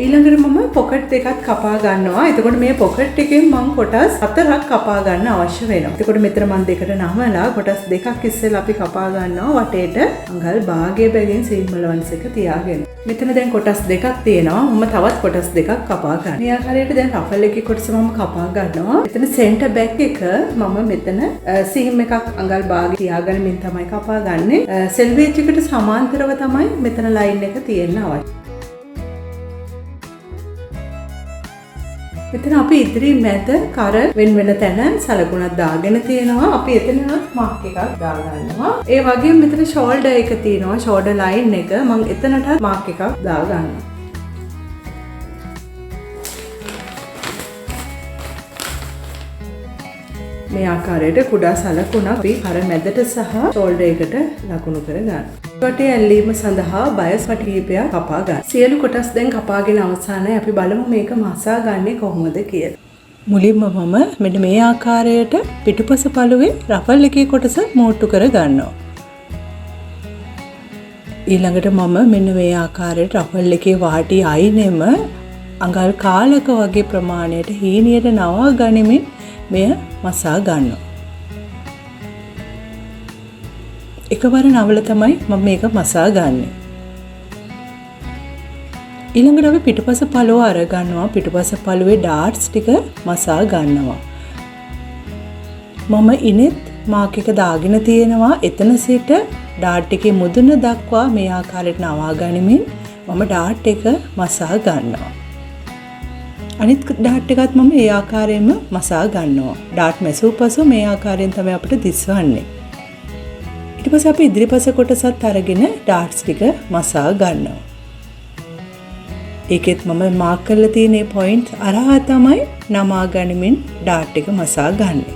ඊළඟට මම පොකට් දෙකක් කපා ගන්නවා. එතකොට මේ පොකට් එකෙන් මම කොටස් 4ක් කපා ගන්න අවශ්‍ය වෙනවා. එතකොට මෙතන මම දෙකට නමලා කොටස් දෙකක් ඉස්සෙල්ලා අපි කපා ගන්නවා වටේට අඟල් භාගය බැගින් සීම් allowance එක තියාගෙන. මෙතන දැන් කොටස් දෙකක් තියෙනවා. මම තවත් කොටස් දෙකක් කපා ගන්නවා. මේ ආකාරයට දැන් රෆල් එකේ කොටස මම කපා ගන්නවා. මෙතන සෙන්ටර් බැක් එක මම මෙතන සීම් එකක් අඟල් භාගය තියාගන්නමින් තමයි කපා ගන්නෙ. සෙල්වේජ් එකට සමාන්තරව තමයි මෙතන ලයින් එක තියෙන්න අවශ්‍ය. මෙතන අපි ඉදිරි මැද කර වෙන තැන සලකුණක් දාගෙන තියෙනවා. අපි එතනත් මාක් එකක් දාගන්නවා. ඒ වගේම මෙතන ෂෝල්ඩර් එක තියෙනවා. ෂෝල්ඩර් ලයින් එක මම එතනට මාක් එකක් දාගන්නවා. මේ ආකාරයට කුඩා සලකුණක් අපි කර මැදට සහ ෂෝල්ඩර් එකට ලකුණු කරගන්නවා. වටේ ඇල්ලීම සඳහා බයස් පටි කිහිපයක් කපා ගන්න. සියලු කොටස් දැන් කපාගෙන අවසానයි. අපි බලමු මේක මසා ගන්නේ කොහොමද කියලා. මුලින්ම මම මෙන්න මේ ආකාරයට පිටුපස පළුවේ රෆල් එකේ කොටස මෝට්ටු කර ගන්නවා. ඊළඟට මම මෙන්න මේ ආකාරයට රෆල් එකේ වාටි අයිනෙම අඟල් කාලක වගේ ප්‍රමාණයට හීනියට නවා ගනිමින් මෙය මසා ගන්නවා. එකවර නවල තමයි මම මේක මසා ගන්නෙ. ඊළඟට අපි පිටුපස පළුව අර ගන්නවා. පිටුපස පළුවේ ඩාට්ස් ටික මසා ගන්නවා. මම ඉනෙත් මාක් එක දාගෙන තියෙනවා. එතන සිට ඩාට් එකේ මුදුන දක්වා මේ ආකාරයට නවා ගනිමින් මම ඩාට් එක මසා ගන්නවා. අනිත් ඩාට් එකත් මම ඒ ආකාරයෙන්ම මසා ගන්නවා. ඩාට් මැසූ පසු මේ ආකාරයෙන් තමයි අපිට දිස්වන්නේ. ඊට පස්සේ අපි ඉදිරිපස කොටසත් අරගෙන ඩාට්ස් ටික මසා ගන්නවා. ඒකෙත් මම මාක් කරලා තියෙන මේ පොයින්ට් අරහා තමයි නමා ගනිමින් ඩාට් එක මසා ගන්නෙ.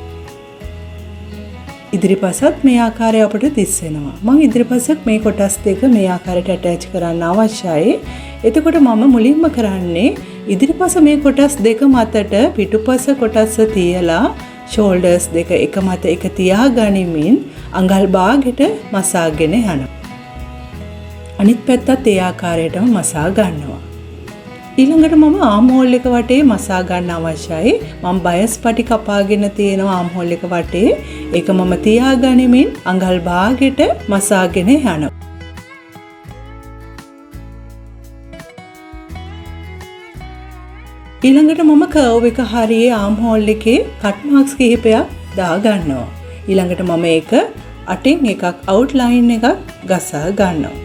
ඉදිරිපසත් මේ ආකාරය අපිට දිස් වෙනවා. මම ඉදිරිපසක් මේ කොටස් දෙක මේ ආකාරයට ඇටච් කරන්න අවශ්‍යයි. එතකොට මම මුලින්ම කරන්නේ ඉදිරිපස මේ කොටස් දෙක මතට පිටුපස කොටස තියලා ෂෝල්ඩර්ස් දෙක එක මත එක තියා ගනිමින් අඟල් භාගෙට මසාගෙන යනවා. අනිත් පැත්තත් ඒ ආකාරයටම මසා ගන්නවා. ඊළඟට මම ආම් හෝල් එක වටේ මසා ගන්න අවශ්‍යයි. මම බයස් පටි කපාගෙන තියෙනවා ආම් හෝල් එක වටේ. ඒක මම තියා ගනිමින් අඟල් භාගෙට මසාගෙන යනවා. ඊළඟට මම කර්ව් එක හරියේ ආම් හෝල් එකේ කට් මාක්ස් කිහිපයක් දා ගන්නවා. ඊළඟට මම ඒක අටින් එකක් අවුට්ලයින් එකක් ගසා ගන්නවා.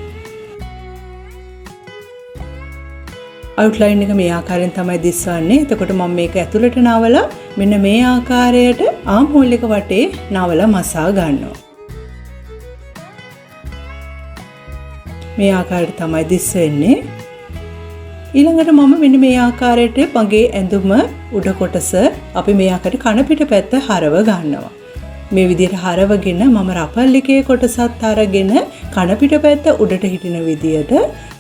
අවුට්ලයින් එක මේ ආකාරයෙන් තමයි දිස්වන්නේ. එතකොට මම මේක ඇතුළට නවලා මෙන්න මේ ආකාරයට ආම් හෝල් එක වටේ නවලා මසා ගන්නවා. මේ ආකාරයට තමයි දිස් වෙන්නේ. ඊළඟට මම මෙන්න මේ ආකාරයට මගේ ඇඳුම උඩ කොටස අපි මේ ආකාරයට කන පිට පැත්ත හරව ගන්නවා. මේ විදිහට හරවගෙන මම රපල් එකේ කොටසත් අරගෙන කන පිට පැත්ත උඩට හිටින විදිහට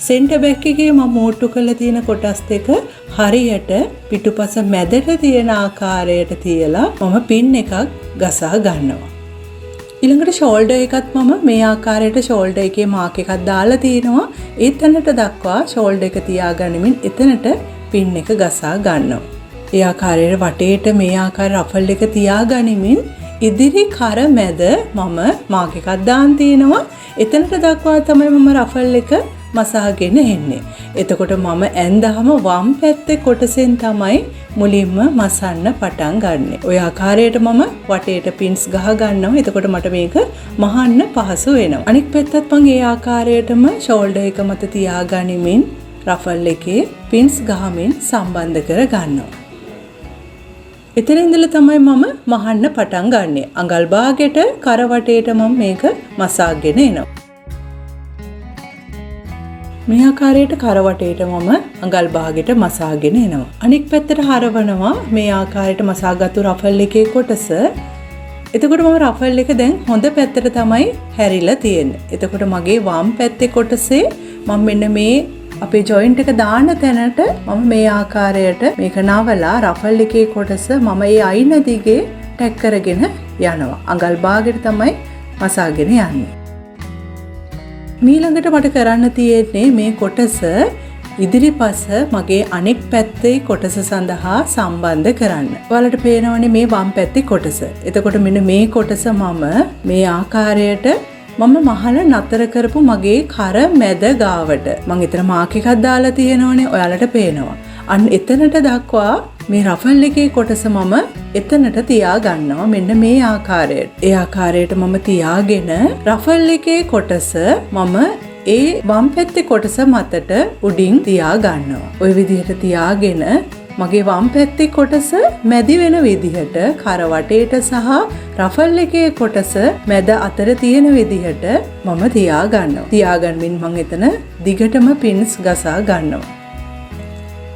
සෙන්ටර් බැක් එකේ මම මෝට්ටු කරලා තියෙන කොටස් දෙක හරියට පිටුපස මැදට තියෙන ආකාරයට තියලා මම පින් එකක් ගසා ගන්නවා. ඊළඟට ෂෝල්ඩර් එකත් මම මේ ආකාරයට ෂෝල්ඩර් එකේ මාක් එකක් දාලා තිනවා. ඒ තැනට දක්වා ෂෝල්ඩර් එක තියාගනිමින් එතනට පින් එක ගසා ගන්නවා. ඒ ආකාරයට වටේට මේ ආකාර රෆල් එක තියාගනිමින් ඉදිරි කර මැද මම මාක් එකක් දාන් තිනවා. එතනට දක්වා තමයි මම රෆල් එක මසාගෙන එන්නේ. එතකොට මම ඇඳහම වම් පැත්තේ කොටසෙන් තමයි මුලින්ම මසන්න පටන් ගන්නෙ. ඔය ආකාරයට මම වටේට පින්ස් ගහ ගන්නවා. එතකොට මට මේක මහන්න පහසු වෙනවා. අනිත් පැත්තත් මම ඒ ආකාරයටම ෂෝල්ඩර් එක මත තියාගනිමින් රෆල් එකේ පින්ස් ගහමින් සම්බන්ධ කර ගන්නවා. එතන ඉඳලා තමයි මම මහන්න පටන් ගන්නෙ. අඟල් භාගෙට කර වටේට මම මේක මසාගෙන එනවා. මේ ආකාරයට කර වටේට මම අඟල් භාගෙට මසාගෙන එනවා. අනික් පැත්තට හරවනවා මේ ආකාරයට මසාගත්තු රෆල් එකේ කොටස. එතකොට මම රෆල් එක දැන් හොඳ පැත්තට තමයි හැරිලා තියෙන්නේ. එතකොට මගේ වම් පැත්තේ කොටසේ මම මෙන්න මේ අපේ ජොයින්ට් එක දාන තැනට මම මේ ආකාරයට මේක නවලා රෆල් එකේ කොටස මම ඒ අයින දිගේ ටැග් කරගෙන යනවා. අඟල් භාගෙට තමයි මසාගෙන යන්නේ. ඊළඟට මට කරන්න තියෙන්නේ මේ කොටස ඉදිරිපස මගේ අනෙක් පැත්තේ කොටස සඳහා සම්බන්ධ කරන්න. ඔයාලට පේනවනේ මේ වම් පැත්තේ කොටස. එතකොට මෙන්න මේ කොටස මම මේ ආකාරයට මම මහල නතර කරපු මගේ කර මැද ගාවට මම එතන මාක් එකක් දාලා තියෙනවනේ ඔයාලට පේනවා. අන්න එතනට දක්වා මේ රෆල් එකේ කොටස මම එතනට තියා ගන්නවා මෙන්න මේ ආකාරයට. ඒ ආකාරයට මම තියාගෙන රෆල් එකේ කොටස මම ඒ වම් පැත්තේ කොටස මතට උඩින් තියා ගන්නවා. ওই විදිහට තියාගෙන මගේ වම් පැත්තේ කොටස මැදි වෙන විදිහට කර වටේට සහ රෆල් එකේ කොටස මැද අතර තියෙන විදිහට මම තියා ගන්නවා. තියාගන්මින් මම එතන දිගටම පින්ස් ගසා ගන්නවා.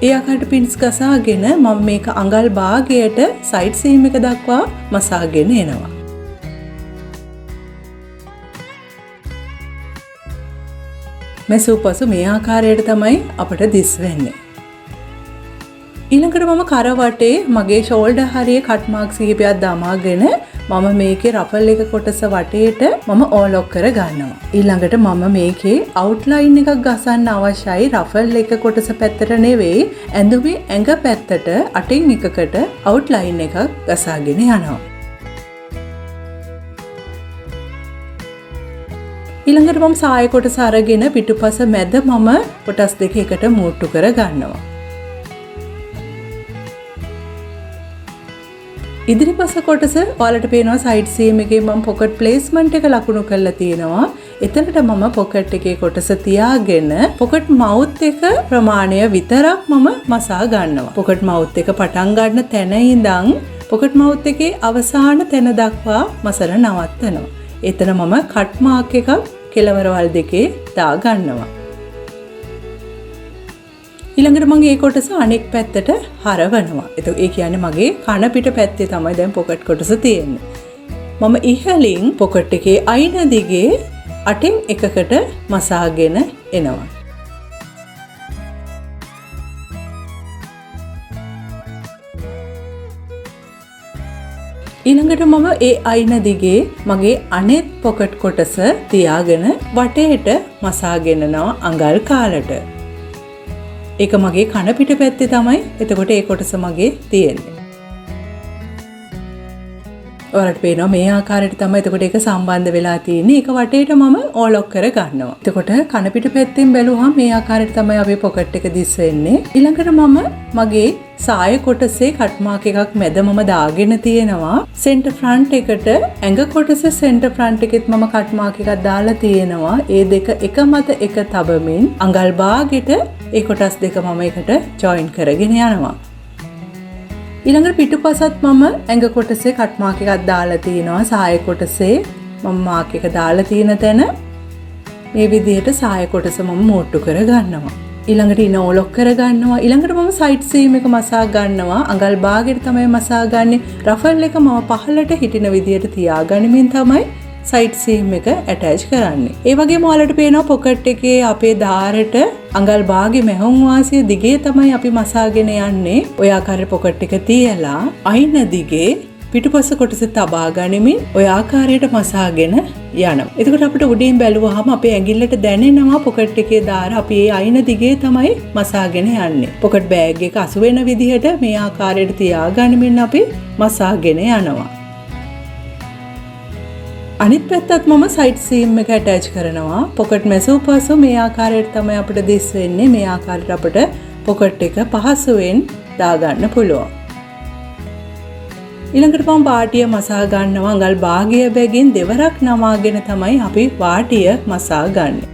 ඒ ආකාරයට පින්ස් ගසාගෙන මම මේක අඟල් භාගයට සයිඩ් සීම් එක දක්වා මසාගෙන එනවා. මෙසුපසු මේ ආකාරයට තමයි අපට දිස් වෙන්නේ. ඊළඟට මම කර වටේ මගේ ෂෝල්ඩර් හරියේ කට් මාක්ස් කිහිපයක් දමාගෙන මම මේකේ රෆල් එක කොටස වටේට මම ඕලොක් කර ගන්නවා. ඊළඟට මම මේකේ අවුට්ලයින් එකක් ගසන්න අවශ්‍යයි. රෆල් එක කොටස පැත්තට නෙවෙයි ඇඳුමේ ඇඟ පැත්තට අටින් එකකට අවුට්ලයින් එකක් ගසාගෙන යනවා. ඊළඟට මම සාය කොටස අරගෙන පිටුපස මැද මම කොටස් දෙක එකට මූට්ටු කර ගන්නවා. ඉදිරිපස කොටස ඔයාලට පේනවා සයිඩ් සීම් එකේ මම පොකට් ප්ලේස්මන්ට් එක ලකුණු කරලා තියෙනවා. එතනට මම පොකට් එකේ කොටස තියාගෙන පොකට් මවුත් එක ප්‍රමාණය විතරක් මම මසා ගන්නවා. පොකට් මවුත් එක පටන් ගන්න තැන ඉඳන් පොකට් මවුත් එකේ අවසාන තැන දක්වා මසල නවත්තනවා. එතන මම කට් මාක් එකක් කෙළවරවල් දෙකේ දා ගන්නවා. ඊළඟට මම මේ කොටස අනෙක් පැත්තට හරවනවා. ඒ කියන්නේ මගේ කන පිට පැත්තේ තමයි දැන් පොකට් කොටස තියෙන්නේ. මම ඉහළින් පොකට් එකේ අයින දිගේ අටින් එකකට මසාගෙන එනවා. ඊළඟට මම ඒ අයින දිගේ මගේ අනෙත් පොකට් කොටස තියාගෙන වටේට මසාගෙන යනවා අඟල් කාලට. ඒක මගේ කන පිට පැත්තේ තමයි. එතකොට ඒ කොටස මගේ තියෙන්නේ. ඔයාලට පේනවා මේ ආකාරයට තමයි එතකොට ඒක සම්බන්ධ වෙලා තියෙන්නේ. ඒක වටේට මම ඕලොක් කර ගන්නවා. එතකොට කන පිට පැත්තෙන් බැලුවහම මේ ආකාරයට තමයි අපේ පොකට් එක දිස් වෙන්නේ. ඊළඟට මම මගේ සාය කොටසේ කට් මාක් එකක් මැද මම දාගෙන තියෙනවා. සෙන්ටර් ෆ්‍රන්ට් එකට ඇඟ කොටසේ සෙන්ටර් ෆ්‍රන්ට් එකෙත් මම කට් මාක් එකක් දාලා තියෙනවා. ඒ දෙක එක මත එක තබමින් අඟල් භාගෙට ඒ කොටස් දෙක මම එකට ජොයින් කරගෙන යනවා. ඊළඟට පිටුපසත් මම ඇඟ කොටසේ කට් මාක් එකක් දාලා තිනවා. සාය කොටසේ මම මාක් එක දාලා තියෙන තැන මේ විදිහට සාය කොටස මම මෝට්ටු කර ගන්නවා. ඊළඟට ඉන ඔලොක් කර ගන්නවා. ඊළඟට මම සයිඩ් සීම් එක මසා ගන්නවා. අඟල් භාගයට තමයි මසා ගන්නෙ. රෆල් එක මම පහළට හිටින විදිහට තියාගනිමින් තමයි සයිඩ් සීම් එක ඇටච් කරන්නේ. ඒ වගේම ඔයාලට පේනවා පොකට් එකේ අපේ දාරට අඟල් භාගෙ මැහුම් වාසිය දිගේ තමයි අපි මසාගෙන යන්නේ. ඔය ආකාරයට පොකට් එක තියලා අයින දිගේ පිටුපස කොටස තබා ගනිමින් ඔය ආකාරයට මසාගෙන යනවා. එතකොට අපිට උඩින් බැලුවාම අපේ ඇඟිල්ලට දැනෙනවා පොකට් එකේ දාර අපි ඒ අයින දිගේ තමයි මසාගෙන යන්නේ. පොකට් බෑග් එක අසු වෙන විදිහට මේ ආකාරයට තියාගනිමින් අපි මසාගෙන යනවා. අනිත් පැත්තත් මම සයිඩ් සීම් එක ඇටච් කරනවා. පොකට් මැසූ පසු මේ ආකාරයට තමයි අපිට දිස් වෙන්නේ. මේ ආකාරයට අපිට පොකට් එක පහසුවෙන් දාගන්න පුළුවන්. ඊළඟට මම වාටිය මසා ගන්නවා. අඟල් භාගය බැගින් දෙවරක් නමාගෙන තමයි අපි වාටිය මසා ගන්නේ.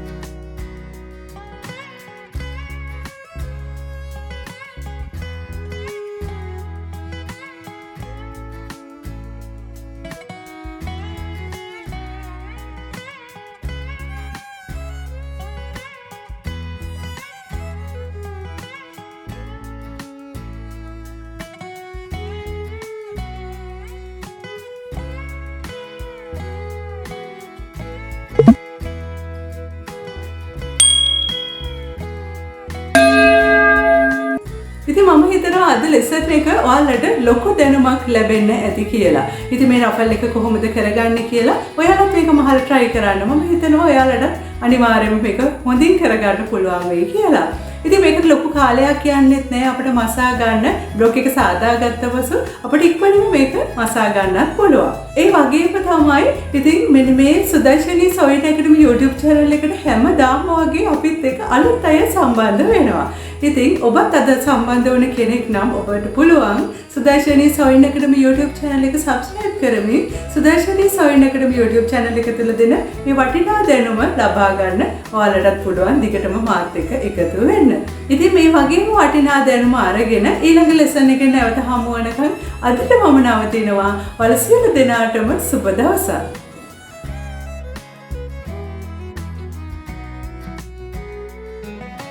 ඉතින් මම හිතනවා අද ලෙසන් එක ඔයාලට ලොකු දැනුමක් ලැබෙන්න ඇති කියලා. ඉතින් මේ රෆල් එක කොහොමද කරගන්නේ කියලා ඔයාලත් මේක මහල try කරන්න. මම හිතනවා ඔයාලට අනිවාර්යයෙන්ම මේක හොඳින් කරගන්න පුළුවන් වෙයි කියලා. ඉතින් මේකට ලොකු කාලයක් යන්නෙත් නෑ අපිට මසා ගන්න. බ්ලොක් එක සාදාගත්ත පසු අපිට ඉක්මනින්ම මේක මසා ගන්නත් පුළුවන්. ඒ වගේම තමයි ඉතින් මෙන්න මේ සුදර්ශනී සොයින් ඇකඩමි YouTube channel එකට හැමදාම වගේ අපිත් එක්ක අලුත් අය සම්බන්ධ වෙනවා. ඉතින් ඔබත් අද සම්බන්ධ වුණ කෙනෙක් නම් ඔබට පුළුවන් සුදර්ශනී සොයින් ඇකඩමි YouTube channel එක subscribe කරමින් සුදර්ශනී සොයින් ඇකඩමි YouTube channel එක තුල දෙන මේ වටිනා දැනුම ලබා ගන්න ඔයාලටත් පුළුවන් දිගටම මාත් එක්ක එකතු වෙන්න. ඉතින් මේ වගේම වටිනා දැනුම අරගෙන ඊළඟ ලෙසන් එකේ නැවත හමු වෙනකන් අදට මම නවතිනවා. ඔයාලා සියලු දෙනාටම සුබ දවසක්.